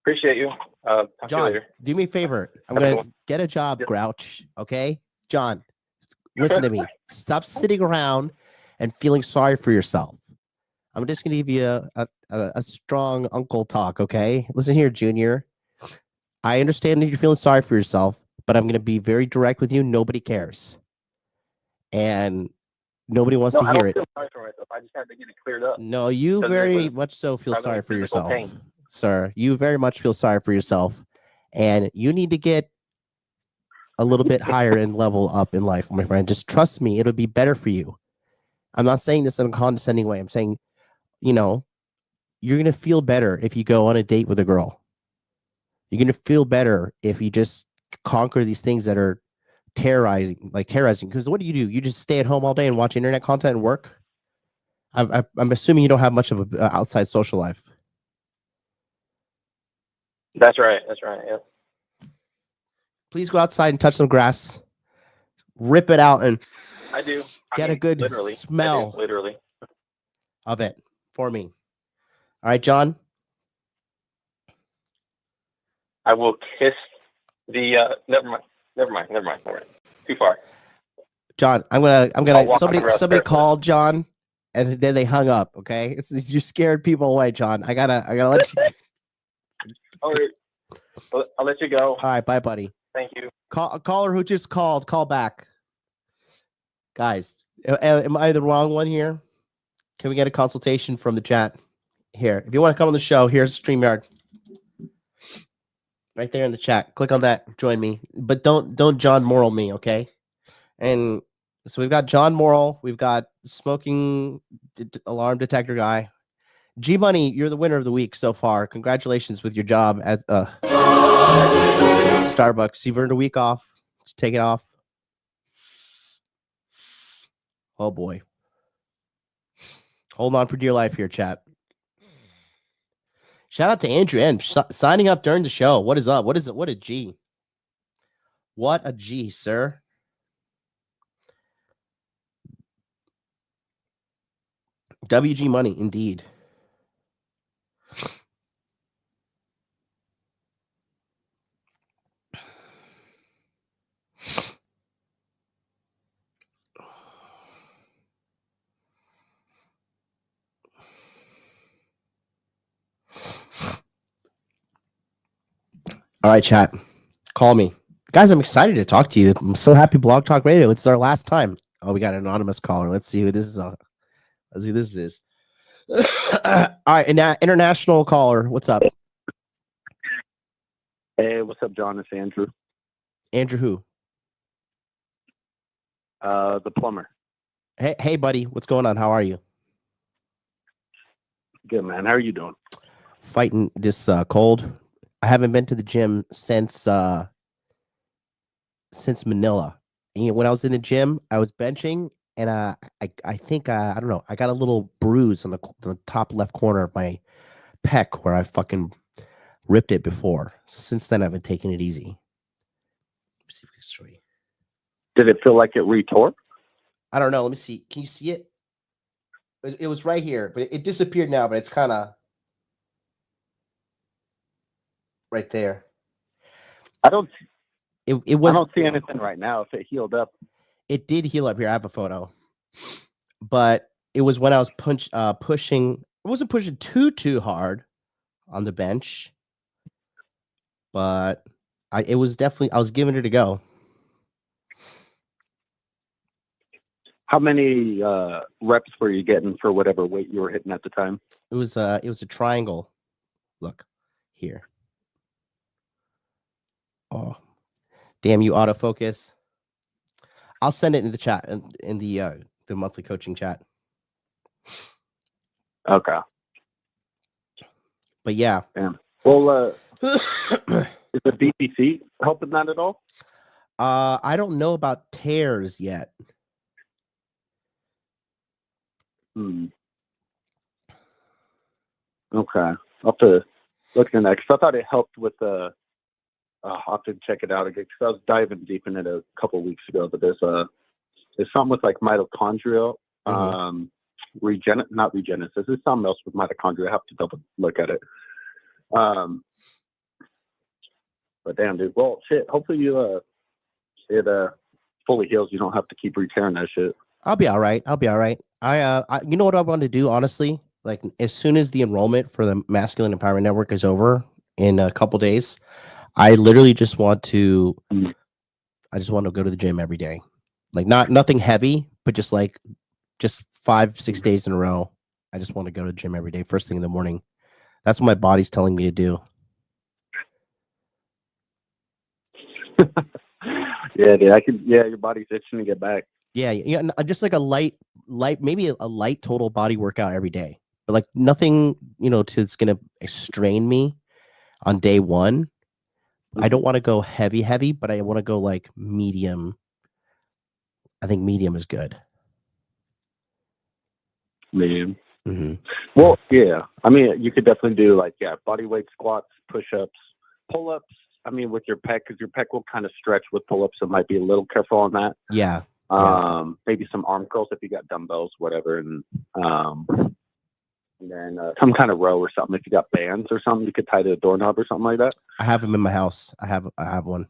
S6: Appreciate you. Talk to you
S2: John,
S6: later.
S2: do me a favor. I'm
S6: Have a good
S2: gonna
S6: one.
S2: get a job,
S6: Yep.
S2: Grouch. Okay, John, listen to me. Stop sitting around and feeling sorry for yourself. I'm just gonna give you a strong uncle talk. Okay, listen here, Junior. I understand that you're feeling sorry for yourself, but I'm gonna be very direct with you. Nobody cares, and nobody wants
S6: No,
S2: to
S6: I
S2: hear
S6: don't
S2: it.
S6: feel sorry for myself. I just had to get it cleared up.
S2: No, you
S6: Because it
S2: very
S6: was
S2: much so feel
S6: causing me
S2: sorry for
S6: physical
S2: yourself,
S6: pain.
S2: sir. You very much feel sorry for yourself, and you need to get a little bit higher and level up in life, my friend. Just trust me, it'll be better for you. I'm not saying this in a condescending way. I'm saying, you're gonna feel better if you go on a date with a girl. You're gonna feel better if you just conquer these things that are terrorizing. Because what do? You just stay at home all day and watch internet content and work. I'm assuming you don't have much of an outside social life.
S6: That's right. Yeah.
S2: Please go outside and touch some grass, rip it out, and
S6: I do.
S2: get a good
S6: literally.
S2: smell
S6: I do, literally.
S2: of it for me. All right, John.
S6: I will kiss the. Never mind. Too far.
S2: John, I'm
S6: I'll
S2: gonna.
S6: walk
S2: Somebody
S6: across barefoot.
S2: called John, and then they hung up. Okay, you scared people away, John. I gotta let you.
S6: All right. I'll let you go.
S2: All right, bye, buddy.
S6: Thank you.
S2: A caller who just called, call back. Guys, am I the wrong one here? Can we get a consultation from the chat? Here, if you want to come on the show, here's StreamYard. Right there in the chat. Click on that. Join me. But don't John Morrill me, okay? And so we've got John Morrill. We've got smoking alarm detector guy. G Money, you're the winner of the week so far. Congratulations with your job at Starbucks. You've earned a week off. Just take it off. Oh boy. Hold on for dear life here, chat. Shout out to Andrew N. Signing up during the show. What is up? What is it? What a G. What a G, sir. WG Money, indeed. All right, chat. Call me. Guys, I'm excited to talk to you. I'm so happy Blog Talk Radio. It's our last time. Oh, we got an anonymous caller. Let's see who this is. Let's see who this is. All right, international caller. What's up?
S8: Hey, what's up, John? It's Andrew.
S2: Andrew who?
S8: The plumber.
S2: Hey, buddy. What's going on? How are you?
S8: Good, man. How are you doing?
S2: Fighting this cold. I haven't been to the gym since Manila. And when I was in the gym, I was benching, and I think I don't know. I got a little bruise on the top left corner of my pec where I fucking ripped it before. So since then, I've been taking it easy. Let's see if we can show you.
S8: Did it feel like it retore?
S2: I don't know. Let me see. Can you see it? It was right here, but it disappeared now. But it's kind of right there.
S8: I don't see anything right now. If it healed up,
S2: it did heal up here. I have a photo, but it was when I was pushing. I wasn't pushing too hard on the bench, but I was giving it a go.
S8: How many reps were you getting for whatever weight you were hitting at the time?
S2: It was a triangle. Look here. Oh, damn you, autofocus. I'll send it in the chat in the monthly coaching chat.
S8: Okay.
S2: But yeah.
S8: Damn. Well, is the BPC helping that at all?
S2: I don't know about tears yet.
S8: Okay. I'll have to look into that, because I thought it helped with the. I'll have to check it out again, because I was diving deep in it a couple of weeks ago. But there's something with like mitochondrial, not regenesis. There's something else with mitochondria. I have to double look at it. But damn, dude. Well, shit. Hopefully it fully heals. You don't have to keep re-tearing that shit.
S2: I'll be all right. I you know what I want to do, honestly? Like, as soon as the enrollment for the Masculine Empowerment Network is over in a couple days, I literally just want to go to the gym every day. Like, nothing heavy, but just 5-6 days in a row. I just want to go to the gym every day, first thing in the morning. That's what my body's telling me to do.
S8: Yeah, dude. Your body's itching to get back.
S2: Yeah, just like a light, maybe a light total body workout every day, but like nothing, it's gonna strain me on day one. I don't want to go heavy, but I want to go like medium. I think medium is good.
S8: Medium.
S2: Mm-hmm.
S8: Well, yeah. I mean, you could definitely do body weight squats, push-ups, pull-ups. I mean, with your pec, because your pec will kind of stretch with pull-ups, so might be a little careful on that.
S2: Yeah.
S8: Maybe some arm curls if you got dumbbells, whatever, and then some kind of row or something. If you got bands or something, you could tie to a doorknob or something like that.
S2: I have them in my house. I have one.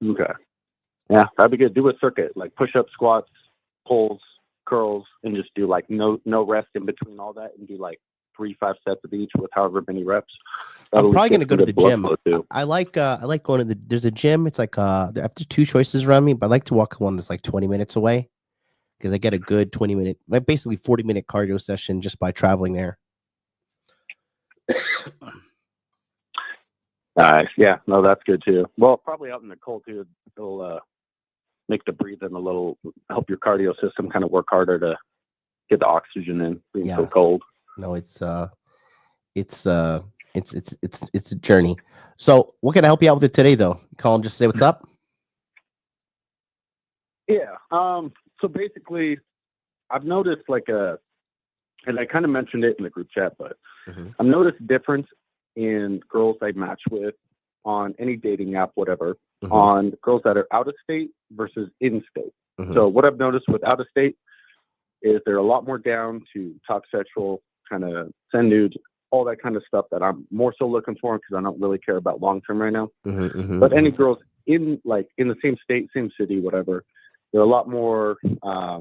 S8: Okay. Yeah, that'd be good. Do a circuit, like push-up, squats, pulls, curls, and just do like no rest in between all that, and do like 3-5 sets of each with however many reps.
S2: I'm probably going to go to the gym.
S8: Too.
S2: I like going to there's a gym. It's like there's 2 choices around me, but I like to walk one that's like 20 minutes away because I get a good 20-minute, like basically 40-minute cardio session just by traveling there.
S8: Nice. Yeah, no, that's good too. Well, probably out in the cold too. It'll make the breathing a little, help your cardio system kind of work harder to get the oxygen in being so cold.
S2: No, it's a journey. So what can I help you out with it today though? Call and just say what's up.
S8: Yeah. So basically I've noticed and I kind of mentioned it in the group chat, but I've noticed a difference in girls I match with on any dating app, whatever, on girls that are out of state versus in state. So what I've noticed with out of state is they're a lot more down to talk sexual, kind of send nudes, all that kind of stuff that I'm more so looking for because I don't really care about long term right now. But any girls in the same state, same city, whatever, they're a lot more I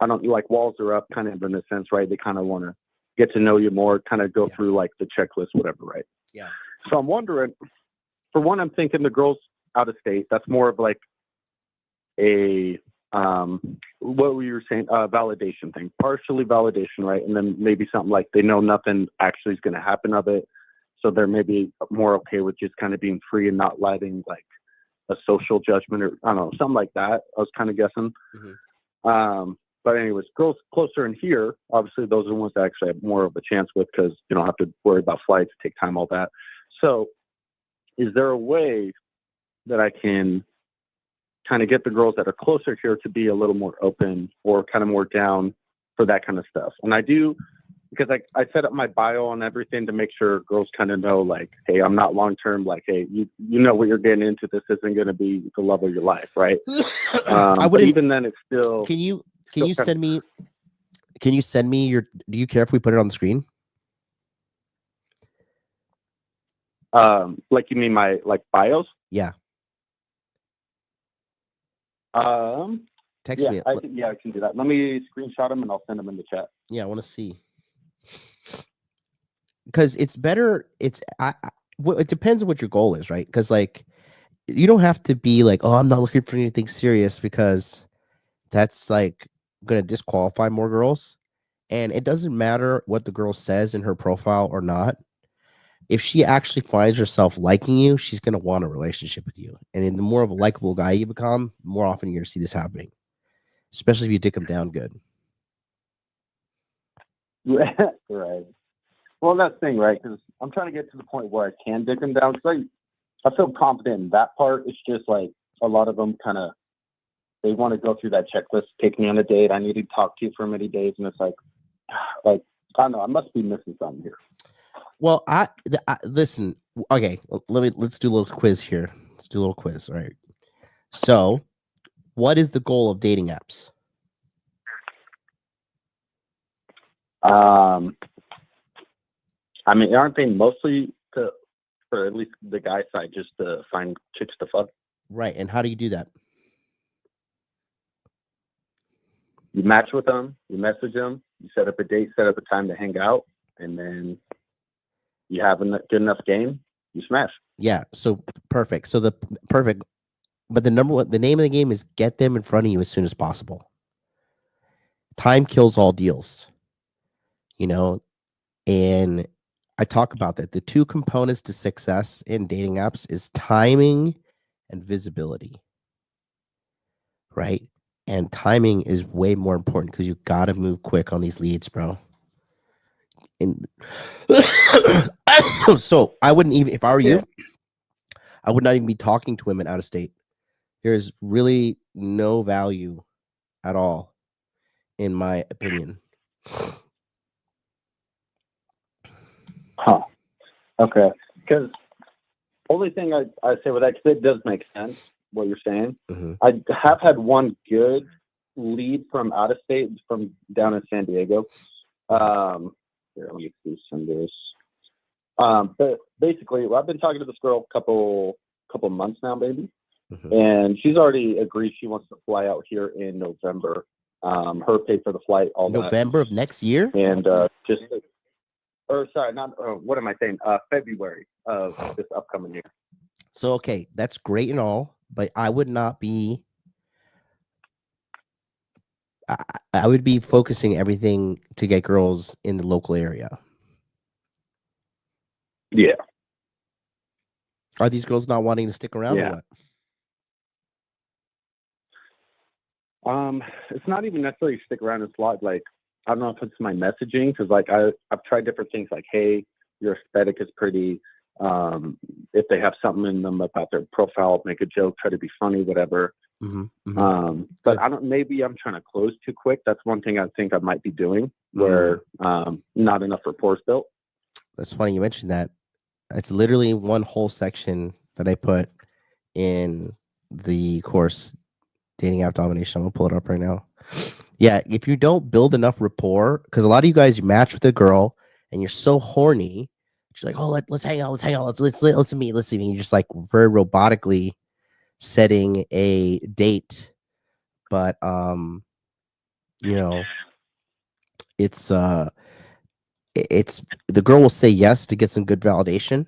S8: don't like walls are up kind of in a sense, right? They kind of want to get to know you more, kind of go through like the checklist, whatever, right?
S2: Yeah.
S8: So I'm wondering, for one, I'm thinking the girls out of state, that's more of like a what were you saying? Validation thing, partially validation, right? And then maybe something like they know nothing actually is going to happen of it, so they're maybe more okay with just kind of being free and not letting like a social judgment or I don't know, something like that. I was kind of guessing. But anyways, girls closer in here, obviously those are the ones that actually have more of a chance with because you don't have to worry about flights, take time, all that. So is there a way that I can kind of get the girls that are closer here to be a little more open or kind of more down for that kind of stuff? And I do, because I set up my bio and everything to make sure girls kind of know, like, hey, I'm not long-term, like, hey, you know what you're getting into. This isn't going to be the love of your life, right?
S2: I
S8: but even then it's still...
S2: Can you send me your, do you care if we put it on the screen?
S8: Like you mean my bios?
S2: Yeah. Text me.
S8: I can do that. Let me screenshot them and I'll send them in the chat.
S2: Yeah, I want to see. Because it's better. It depends on what your goal is, right? Because like you don't have to be like, oh, I'm not looking for anything serious, because that's like going to disqualify more girls. And it doesn't matter what the girl says in her profile or not. If she actually finds herself liking you, she's going to want a relationship with you. And the more of a likable guy you become, the more often you're going to see this happening, especially if you dick them down good.
S8: Right. Well, that's the thing, right? Because I'm trying to get to the point where I can dick them down. Because I feel confident in that part. It's just like a lot of them kind of, they want to go through that checklist, take me on a date. I need to talk to you for many days. And it's like, I don't know. I must be missing something here.
S2: Well, listen. Okay, let's do a little quiz here. Let's do a little quiz. All right. So, what is the goal of dating apps?
S8: I mean, aren't they mostly to or at least the guy side, just to find chicks to fuck.
S2: Right. And how do you do that?
S8: You match with them, you message them, you set up a date, set up a time to hang out, and then you have a good enough game, you smash.
S2: Yeah. So perfect. So perfect. But the name of the game is get them in front of you as soon as possible. Time kills all deals, you know, and I talk about that. The two components to success in dating apps is timing and visibility, right? And timing is way more important because you got to move quick on these leads, bro. And so I wouldn't even, if I were you, I would not even be talking to women out of state. There's really no value at all, in my opinion.
S8: Huh. Okay. Because only thing I say with that, because it does make sense what you're saying.
S2: Mm-hmm.
S8: I have had one good lead from out of state, from down in San Diego. Here, let me do some of this. But basically, I've been talking to this girl a couple months now, maybe.
S2: Mm-hmm.
S8: And she's already agreed she wants to fly out here in November. Her pay for the flight, all
S2: November of next year?
S8: And what am I saying? February of this upcoming year.
S2: So, okay, that's great and all, but I would not be, I would be focusing everything to get girls in the local area.
S8: Yeah.
S2: Are these girls not wanting to stick around or what?
S8: It's not even necessarily stick around. It's a lot like, I don't know if it's my messaging, because like I've tried different things like, hey, your aesthetic is pretty. If they have something in them about their profile, make a joke, try to be funny, whatever.
S2: Mm-hmm, mm-hmm.
S8: But I don't. Maybe I'm trying to close too quick. That's one thing I think I might be doing, where not enough rapport built.
S2: That's funny you mentioned that. It's literally one whole section that I put in the course, Dating App Domination. I'm gonna pull it up right now. Yeah, if you don't build enough rapport, because a lot of you guys, you match with a girl and you're so horny, she's like, oh, let's hang out, let's meet. You're just like very robotically setting a date, but you know, it's the girl will say yes to get some good validation,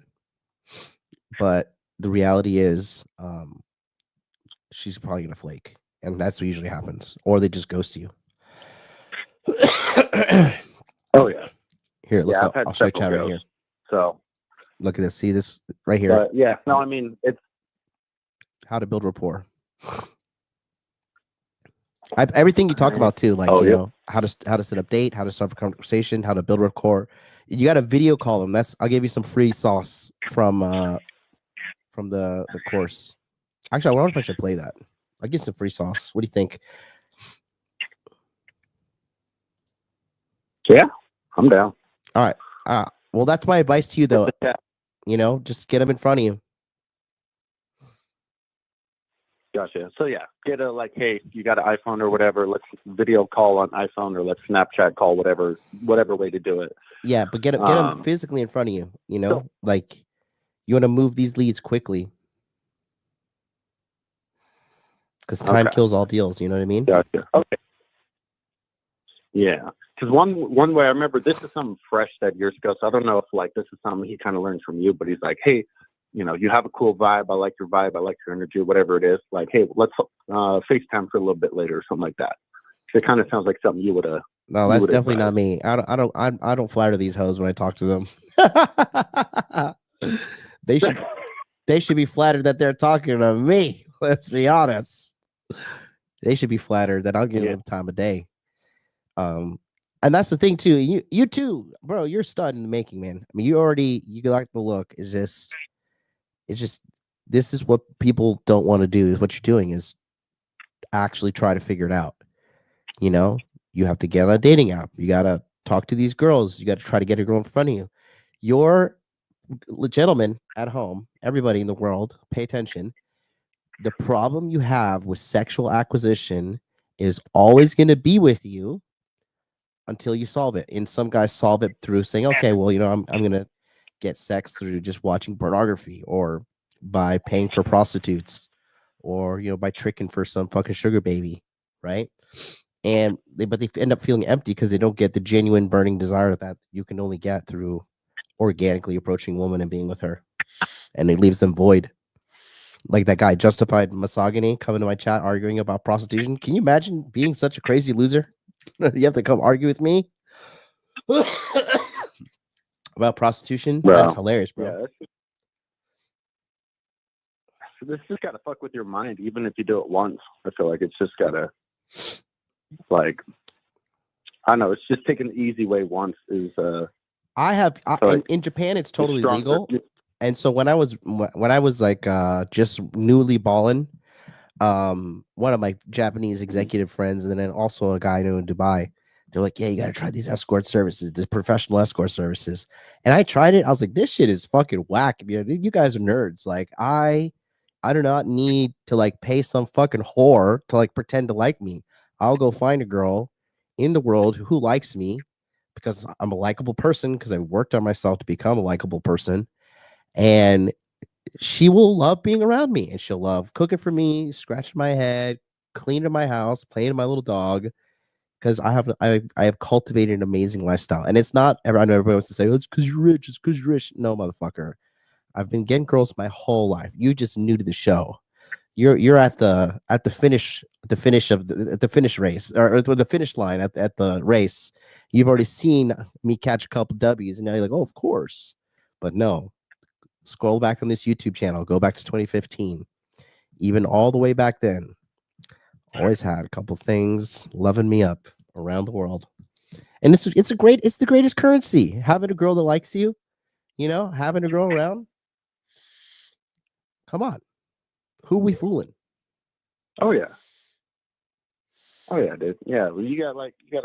S2: but the reality is she's probably gonna flake, and that's what usually happens, or they just ghost you.
S8: Oh yeah.
S2: Here, look,
S8: yeah,
S2: I'll show you chat right here.
S8: So
S2: look at this. See this right here.
S8: Yeah. No, I mean it's
S2: how to build rapport. Everything you talk about too, like you know how to set up date, how to start a conversation, how to build rapport. You got to video call them. I'll give you some free sauce from the course. Actually, I wonder if I should play that. I'll give some free sauce. What do you think?
S8: Yeah, I'm down.
S2: All right. Well, that's my advice to you, though. You know, just get them in front of you.
S8: Gotcha. So yeah, get a like, hey, you got an iPhone or whatever. Let's video call on iPhone, or let's Snapchat call, whatever way to do it.
S2: Yeah, but get them physically in front of you. You know, like you want to move these leads quickly because time kills all deals. You know what I mean?
S8: Gotcha. Okay. Yeah, because one way I remember, this is something fresh that years ago. So I don't know if like this is something he kind of learned from you, but he's like, hey, you know, you have a cool vibe. I like your vibe. I like your energy, whatever it is. Like, hey, let's FaceTime for a little bit later or something like that. It kind of sounds like something you would have.
S2: No, that's definitely not me. I don't flatter these hoes when I talk to them. They should be flattered that they're talking to me. Let's be honest. They should be flattered that I'll give them time of day. And that's the thing too. You too, bro. You're a stud in the making, man. I mean, you like the look. It's just this is what people don't want to do. Is what you're doing is actually try to figure it out. You know, you have to get on a dating app. You gotta talk to these girls. You gotta try to get a girl in front of you. Your gentlemen at home, everybody in the world, pay attention. The problem you have with sexual acquisition is always going to be with you until you solve it. And some guys solve it through saying, okay, well, you know, I'm going to get sex through just watching pornography or by paying for prostitutes or, you know, by tricking for some fucking sugar baby, right? And but they end up feeling empty because they don't get the genuine burning desire that you can only get through organically approaching a woman and being with her. And it leaves them void. Like that guy, Justified Misogyny, coming to my chat arguing about prostitution. Can you imagine being such a crazy loser? You have to come argue with me about prostitution?
S8: Bro.
S2: That's hilarious, bro.
S8: Yeah, this just gotta fuck with your mind, even if you do it once. I feel like it's just gotta, like, I don't know. It's just taking the easy way once is.
S2: In Japan, it's totally legal. And so when I was like just newly balling, one of my Japanese executive friends, and then also a guy I know in Dubai, they're like, yeah, you got to try these escort services, this professional escort services. And I tried it. I was like, this shit is fucking whack. You guys are nerds. Like, I do not need to like pay some fucking whore to like pretend to like me. I'll go find a girl in the world who likes me because I'm a likable person, because I worked on myself to become a likable person. And she will love being around me, and she'll love cooking for me, scratching my head, cleaning my house, playing with my little dog, because I have cultivated an amazing lifestyle. And it's not, I know everybody wants to say, oh, it's because you're rich, it's because you're rich. No, motherfucker. I've been getting girls my whole life. You just new to the show. You're at the finish race, or the finish line at the race. You've already seen me catch a couple W's, and now you're like, oh, of course. But no. Scroll back on this YouTube channel. Go back to 2015. Even all the way back then, always had a couple things loving me up around the world. And it's the greatest currency. Having a girl that likes you, you know, having a girl around. Come on. Who we fooling?
S8: Oh yeah, dude. Yeah, well, you got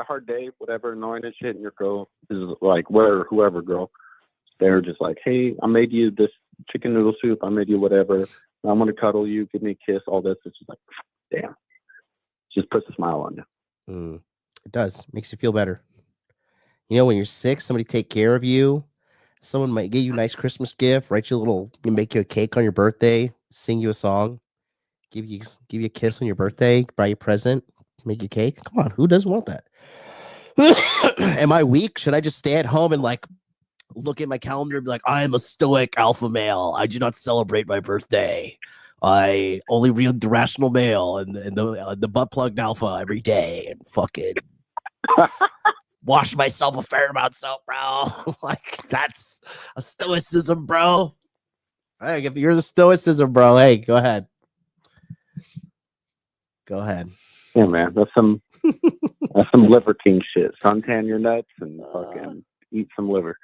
S8: a hard day, whatever, annoying and shit, and your girl is like, whoever girl. They're just like, hey, I made you this chicken noodle soup. I made you whatever. I'm going to cuddle you, give me a kiss, all this. It's just like, damn. Just puts a smile on you.
S2: It does. Makes you feel better. You know, when you're sick, somebody take care of you. Someone might get you a nice Christmas gift, make you a cake on your birthday, sing you a song, give you a kiss on your birthday, buy you a present, make you a cake. Come on, who doesn't want that? Am I weak? Should I just stay at home and like look at my calendar and be like, I am a stoic alpha male. I do not celebrate my birthday. I only read the rational male and the butt plugged alpha every day and fucking wash myself a fair amount of soap, bro. Like, that's a stoicism, bro. Hey, if you're the stoicism, bro, hey, go ahead. Go ahead.
S8: Yeah, man. That's some liver king shit. Suntan your nuts and fucking eat some liver.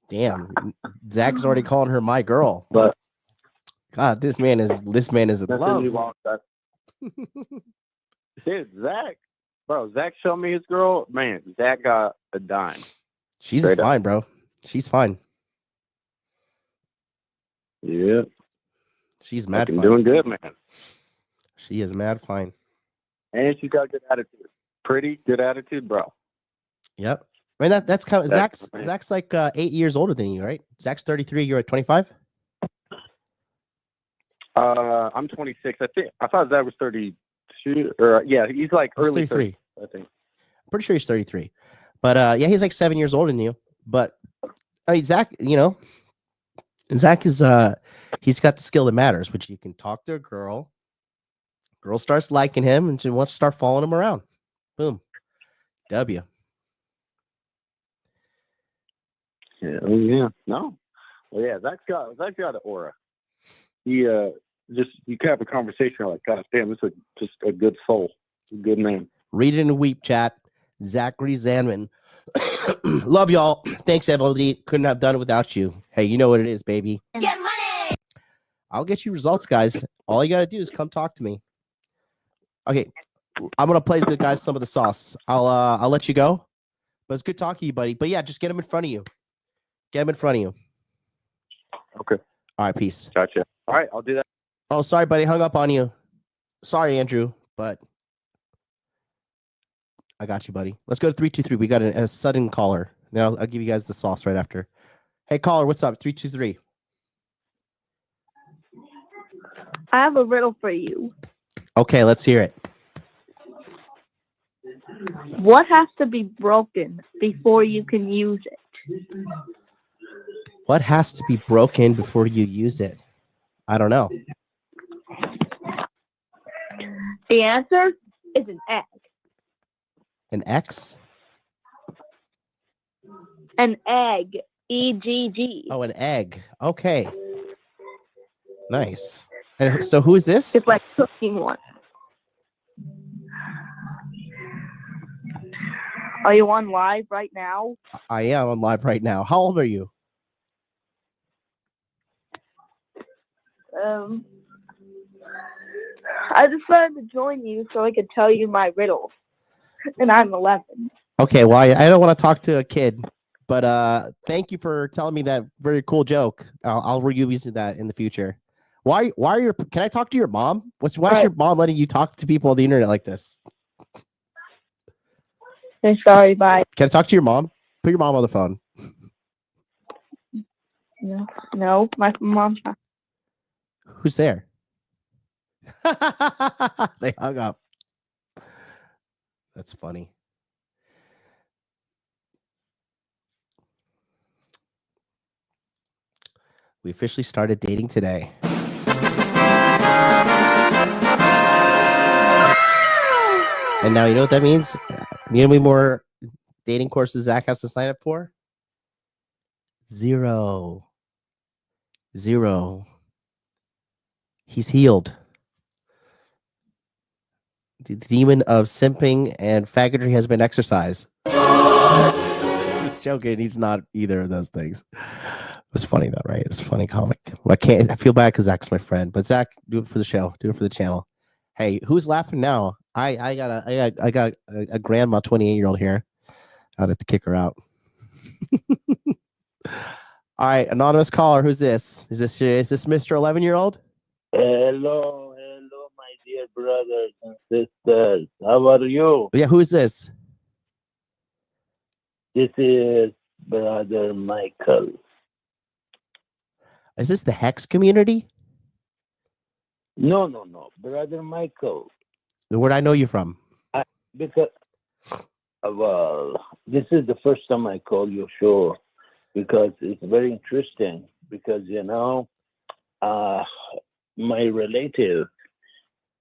S2: Damn, Zach's already calling her my girl.
S8: But
S2: God, this man is in love.
S8: Dude, Zach showed me his girl. Man, Zach got a dime.
S2: She's fine, bro. She's fine.
S8: Yeah,
S2: she's mad fine.
S8: Doing good, man.
S2: She is mad fine,
S8: and she's got a good attitude. Pretty good attitude, bro.
S2: Yep. I mean, that's kind of Zach's like 8 years older than you, right? Zach's 33. You're at 25.
S8: I'm 26. I thought Zach was 32. Or yeah, he's like early 33. I think.
S2: I'm pretty sure he's 33. But yeah, he's like 7 years older than you. But I mean, Zach, you know, Zach is he's got the skill that matters, which you can talk to a girl. Girl starts liking him, and she wants to start following him around. Boom. W.
S8: Yeah. No. Well, yeah. Zach's got an aura. He you can have a conversation like, God damn, this is just a good soul, a good man.
S2: Read it in the weep chat. Zachary Zanman. Love y'all. Thanks, everybody. Couldn't have done it without you. Hey, you know what it is, baby. Get money. I'll get you results, guys. All you gotta do is come talk to me. Okay, I'm gonna play the guys some of the sauce. I'll let you go. But it's good talking to you, buddy. But yeah, just get them in front of you. Get them in front of you.
S8: Okay.
S2: All right, peace.
S8: Gotcha. All right, I'll do that.
S2: Oh, sorry, buddy. Hung up on you. Sorry, Andrew, but I got you, buddy. Let's go to 323. We got a sudden caller. Now I'll give you guys the sauce right after. Hey, caller, what's up? 323.
S9: I have a riddle for you.
S2: Okay, let's hear it.
S9: What has to be broken before you can use it?
S2: What has to be broken before you use it? I don't know.
S9: The answer is an egg.
S2: An X?
S9: An egg. EGG.
S2: Oh, an egg. Okay. Nice. And so who is this?
S9: It's like cooking one. Are you on live right now?
S2: I am on live right now. How old are you?
S9: I decided to join you so I could tell you my riddles. And I'm 11.
S2: Okay, well, I don't want to talk to a kid, but thank you for telling me that very cool joke. I'll reuse that in the future. Why are your? Can I talk to your mom? Why is your mom letting you talk to people on the internet like this?
S9: I'm sorry, bye.
S2: Can I talk to your mom? Put your mom on the phone.
S9: No, my mom's not.
S2: Who's there? They hung up. That's funny. We officially started dating today. And now you know what that means? You know how many more dating courses Zach has to sign up for? 0. He's healed. The demon of simping and faggotry has been exorcised. Just joking. He's not either of those things. It was funny though, right? It's a funny comic. Well, I feel bad because Zach's my friend, but Zach, do it for the show. Do it for the channel. Hey, who's laughing now? I got a grandma, 28-year-old here. I'd have to kick her out. All right, anonymous caller. Who's this? Is this Mr. 11-year-old?
S10: Hello, my dear brothers and sisters. How are you?
S2: Yeah, who is this?
S10: This is Brother Michael.
S2: Is this the Hex community?
S10: No, Brother Michael.
S2: Where'd I know you from?
S10: Because, well, this is the first time I call your show because it's very interesting. Because, my relative,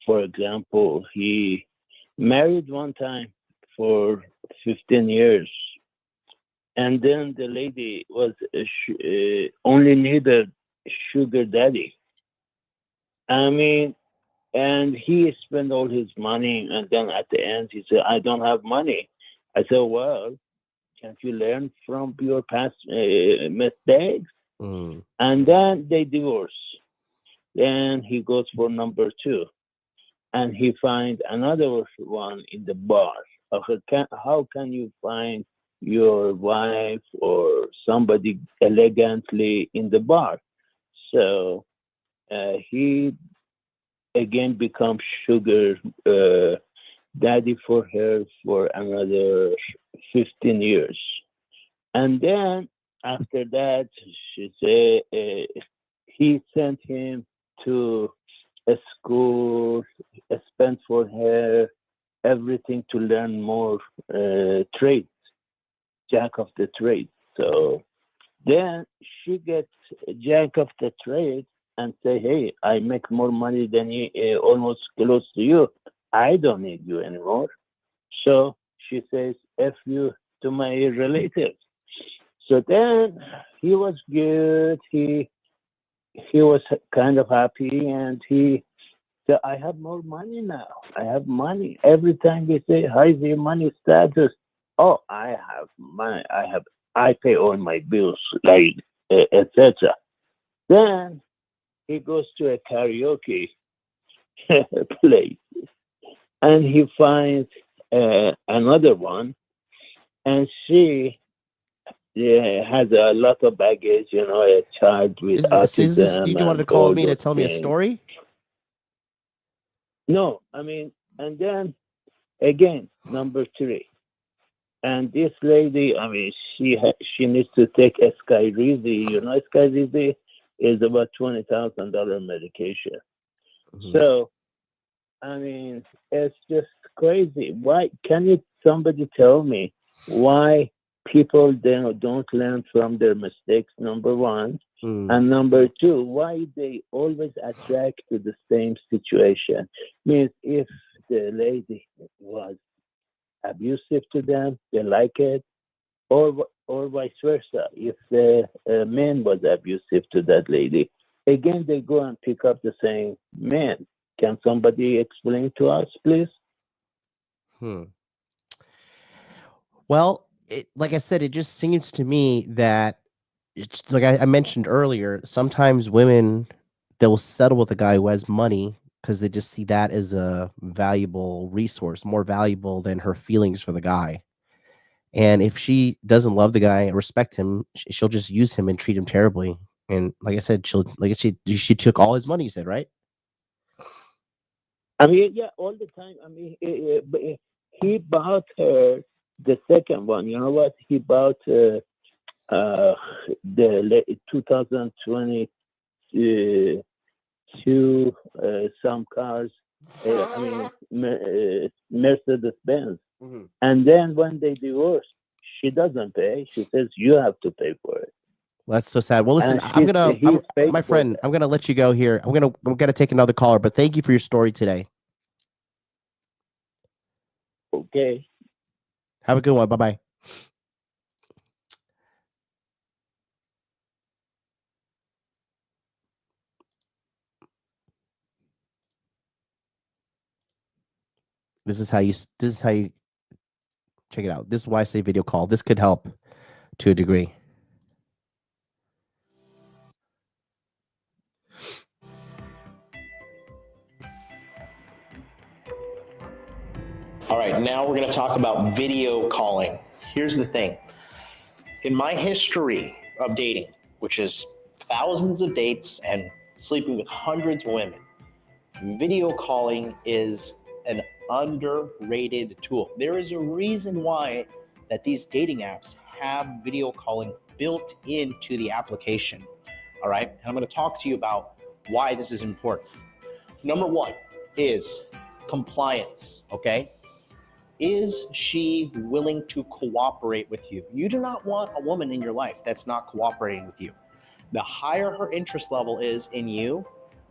S10: for example, he married one time for 15 years. And then the lady was only needed sugar daddy. I mean, and he spent all his money. And then at the end, he said, I don't have money. I said, well, can't you learn from your past mistakes?
S2: Mm.
S10: And then they divorce. Then he goes for number 2. And he finds another one in the bar. How can you find your wife or somebody elegantly in the bar? So he again becomes sugar daddy for her for another 15 years. And then after that, she said he sent him to a school, spent for her everything to learn more trades, jack of the trade. So then she gets jack of the trade and say, hey, I make more money than you, almost close to you. I don't need you anymore. So she says, F you to my relatives. So then he was good. He was kind of happy, and he said, I have more money now. I have money. Every time they say, how's your money status? Oh, I have money. I pay all my bills, like, etc. Then he goes to a karaoke place, and he finds another one, and she has a lot of baggage, a child with autism.
S2: You wanted to call me to tell me a story?
S10: No, I mean, and then again, number 3. And this lady, I mean, she needs to take a Skyrizi. You know, Skyrizi is about $20,000 medication.
S2: Mhm.
S10: So, I mean, it's just crazy. Why can somebody tell me why people don't learn from their mistakes? Number one, and number two, why they always attract to the same situation? Means if the lady was abusive to them, they like it, or vice versa. If the man was abusive to that lady, again they go and pick up the same man. Can somebody explain to us, please?
S2: Well, like I said, it just seems to me that it's like I mentioned earlier. Sometimes women, they'll settle with a guy who has money because they just see that as a valuable resource, more valuable than her feelings for the guy. And if she doesn't love the guy, respect him, she'll just use him and treat him terribly. And like I said, she took all his money. You said, right?
S10: I mean, yeah, all the time. I mean, he bought her the second one. You know what? He bought the 2022 some cars. I mean, Mercedes Benz.
S2: Mm-hmm.
S10: And then when they divorced, she doesn't pay. She says you have to pay for it.
S2: Well, that's so sad. Well, listen,
S10: And
S2: my friend, I'm gonna let you go here. I'm gonna take another caller, but thank you for your story today.
S10: Okay.
S2: Have a good one. Bye bye. This is how you check it out. This is why I say video call. This could help to a degree.
S1: All right, now we're going to talk about video calling. Here's the thing. In my history of dating, which is thousands of dates and sleeping with hundreds of women, video calling is an underrated tool. There is a reason why that these dating apps have video calling built into the application. All right, and I'm going to talk to you about why this is important. Number one is compliance, okay? Is she willing to cooperate with you? You do not want a woman in your life that's not cooperating with you. The higher her interest level is in you,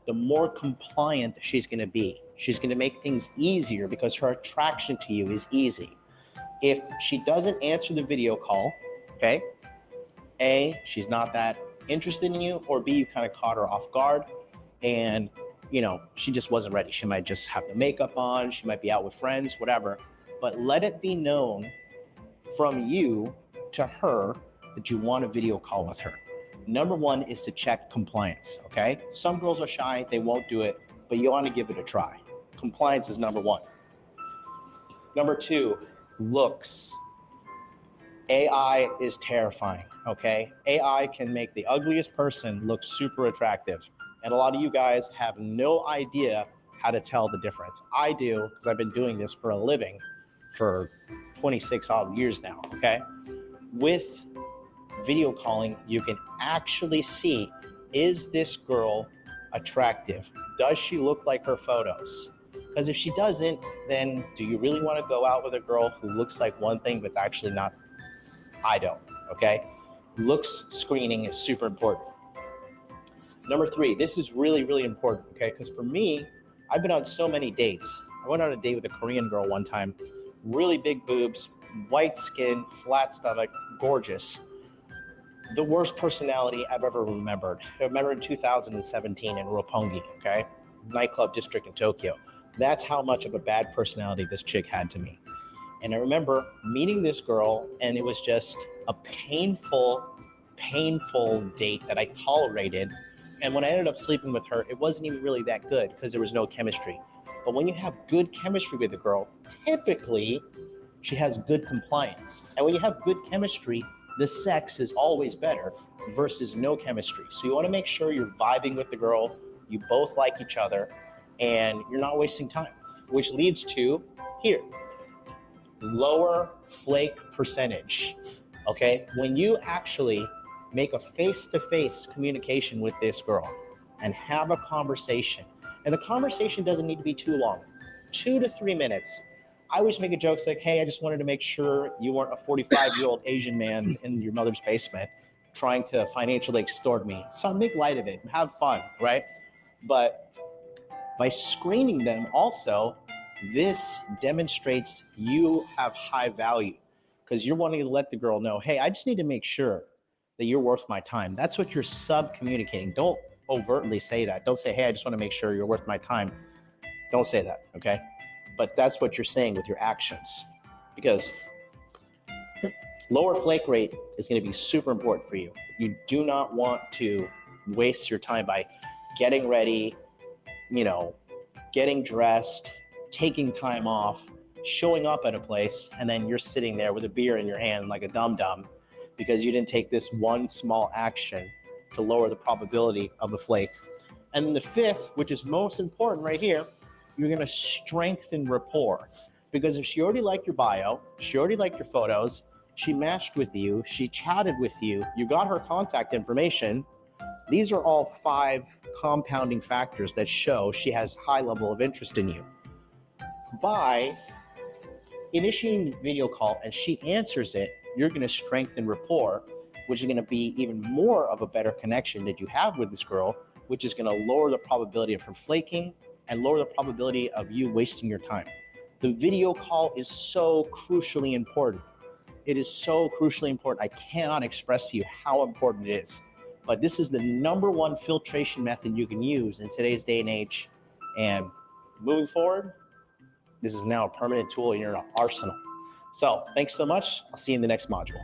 S1: the more compliant she's going to be. She's going to make things easier because her attraction to you is easy. If she doesn't answer the video call, okay, A, she's not that interested in you, or B, you kind of caught her off guard and, you know, she just wasn't ready. She might just have the makeup on, she might be out with friends, whatever. But let it be known from you to her that you want a video call with her. Number one is to check compliance, okay? Some girls are shy, they won't do it, but you want to give it a try. Compliance is number one. Number two, looks. AI is terrifying, okay? AI can make the ugliest person look super attractive. And a lot of you guys have no idea how to tell the difference. I do, because I've been doing this for a living for 26 odd years now, okay? With video calling, you can actually see, is this girl attractive? Does she look like her photos? Because if she doesn't, then do you really want to go out with a girl who looks like one thing but actually not? I don't, okay? Looks screening is super important. Number three, this is really, really important, okay? Because for me, I've been on so many dates. I went on a date with a Korean girl one time, really big boobs, white skin, flat stomach, gorgeous. The worst personality I've ever remembered. I remember in 2017 in Roppongi, okay? Nightclub district in Tokyo. That's how much of a bad personality this chick had to me. And I remember meeting this girl, and it was just a painful date that I tolerated. And when I ended up sleeping with her, it wasn't even really that good because there was no chemistry. But when you have good chemistry with a girl, typically she has good compliance. And when you have good chemistry, the sex is always better versus no chemistry. So you want to make sure you're vibing with the girl, you both like each other, and you're not wasting time, which leads to here. Lower flake
S11: percentage. Okay, when you actually make a face-to-face communication with this girl and have a conversation, and the conversation doesn't need to be too long, 2 to 3 minutes. I always make a joke like, hey, I just wanted to make sure you weren't a 45-year-old Asian man in your mother's basement trying to financially extort me. So make light of it and have fun, right? But by screening them also, this demonstrates you have high value because you're wanting to let the girl know, hey, I just need to make sure that you're worth my time. That's what you're sub-communicating. Don't overtly say that. Don't say, hey, I just want to make sure you're worth my time. Don't say that, okay? But that's what you're saying with your actions, because lower flake rate is going to be super important for you. You do not want to waste your time by getting ready, getting dressed, taking time off, showing up at a place, and then you're sitting there with a beer in your hand like a dum-dum because you didn't take this one small action to lower the probability of the flake. And then the fifth, which is most important right here, you're going to strengthen rapport. Because if she already liked your bio, she already liked your photos, she matched with you, she chatted with you, you got her contact information, these are all 5 compounding factors that show she has high level of interest in you. By initiating the video call and she answers it, you're going to strengthen rapport, which is going to be even more of a better connection that you have with this girl, which is going to lower the probability of her flaking and lower the probability of you wasting your time. The video call is so crucially important. It is so crucially important. I cannot express to you how important it is. But this is the #1 filtration method you can use in today's day and age. And moving forward, this is now a permanent tool in your arsenal. So thanks so much. I'll see you in the next module.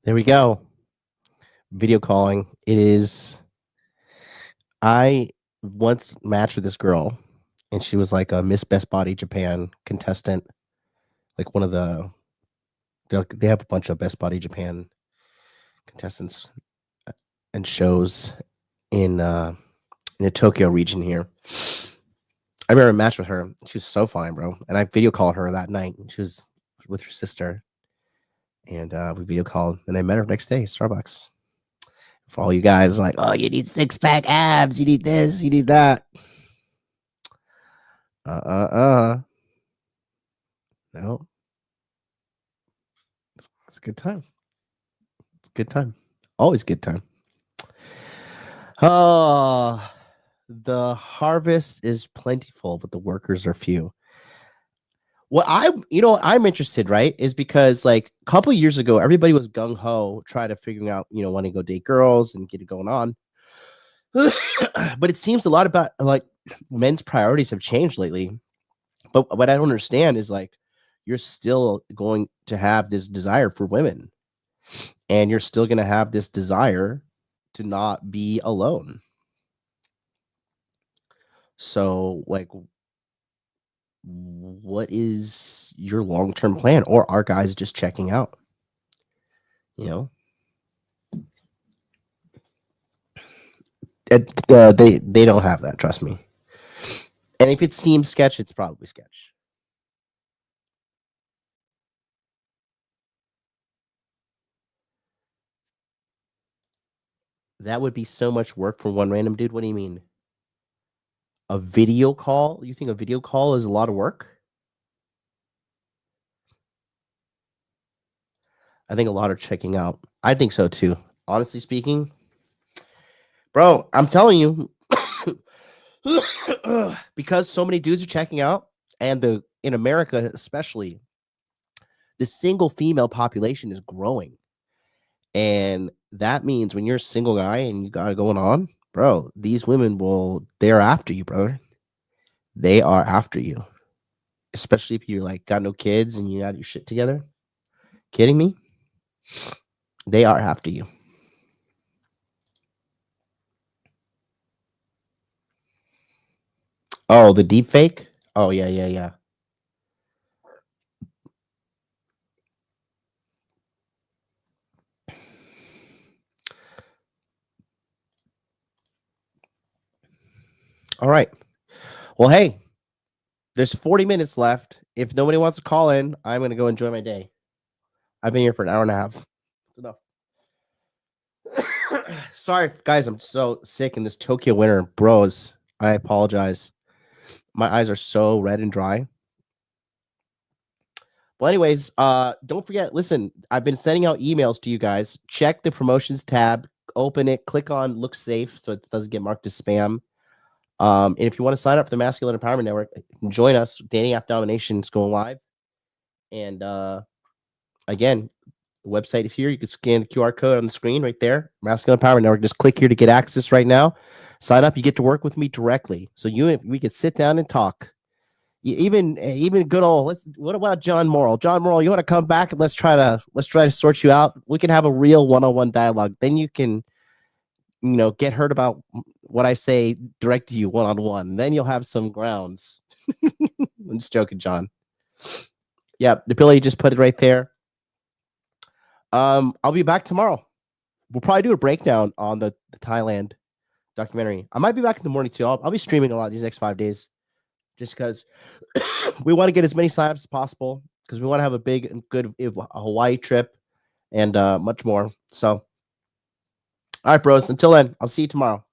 S2: There we go. Video calling. It is. I once matched with this girl, and she was like a Miss Best Body Japan contestant. Like one of they have a bunch of Best Body Japan contestants and shows in the Tokyo region here. I remember a match with her. She was so fine, bro. And I video called her that night. She was with her sister. And we video called. And I met her next day at Starbucks. For all you guys like, oh, you need 6-pack abs. You need this. You need that. No. It's a good time. It's a good time. Always good time. Oh, the harvest is plentiful, but the workers are few. What I'm interested, right, is because like a couple of years ago, everybody was gung ho, trying to figure out, wanting to go date girls and get it going on. But it seems a lot about like men's priorities have changed lately. But what I don't understand is like you're still going to have this desire for women, and you're still going to have this desire to not be alone. So like, what is your long-term plan? Or are guys just checking out? They don't have that, trust me. And if it seems sketch, it's probably sketch. That would be so much work for one random dude. What do you mean? A video call? You think a video call is a lot of work? I think a lot are checking out. I think so too. Honestly speaking, bro, I'm telling you, because so many dudes are checking out, and in America especially, the single female population is growing. And that means when you're a single guy and you got it going on, bro, these women they're after you, brother. They are after you. Especially if you like got no kids and you got your shit together. Kidding me? They are after you. Oh, the deep fake? Oh, yeah. All right. Well, hey, There's 40 minutes left. If nobody wants to call in, I'm going to go enjoy my day. I've been here for an hour and a half. It's enough. Sorry, guys. I'm so sick in this Tokyo winter. Bros, I apologize. My eyes are so red and dry. Well, anyways, don't forget, listen, I've been sending out emails to you guys. Check the promotions tab, open it, click on look safe so it doesn't get marked as spam. And if you want to sign up for the Masculine Empowerment Network, join us. Dating App Domination is going live. And again, the website is here. You can scan the QR code on the screen right there. Masculine Empowerment Network. Just click here to get access right now. Sign up. You get to work with me directly. So we can sit down and talk. Even good old. What about John Morrill? John Morrill, you want to come back and let's try to sort you out. We can have a real one-on-one dialogue. Then you can, get heard about what I say direct to you one-on-one. Then you'll have some grounds. I'm just joking, John. Yeah, the Billy just put it right there. I'll be back tomorrow. We'll probably do a breakdown on the Thailand documentary. I might be back in the morning too. I'll be streaming a lot these next 5 days. Just because we want to get as many signups as possible, because we want to have a big and good Hawaii trip and much more. So, all right, bros. Until then, I'll see you tomorrow.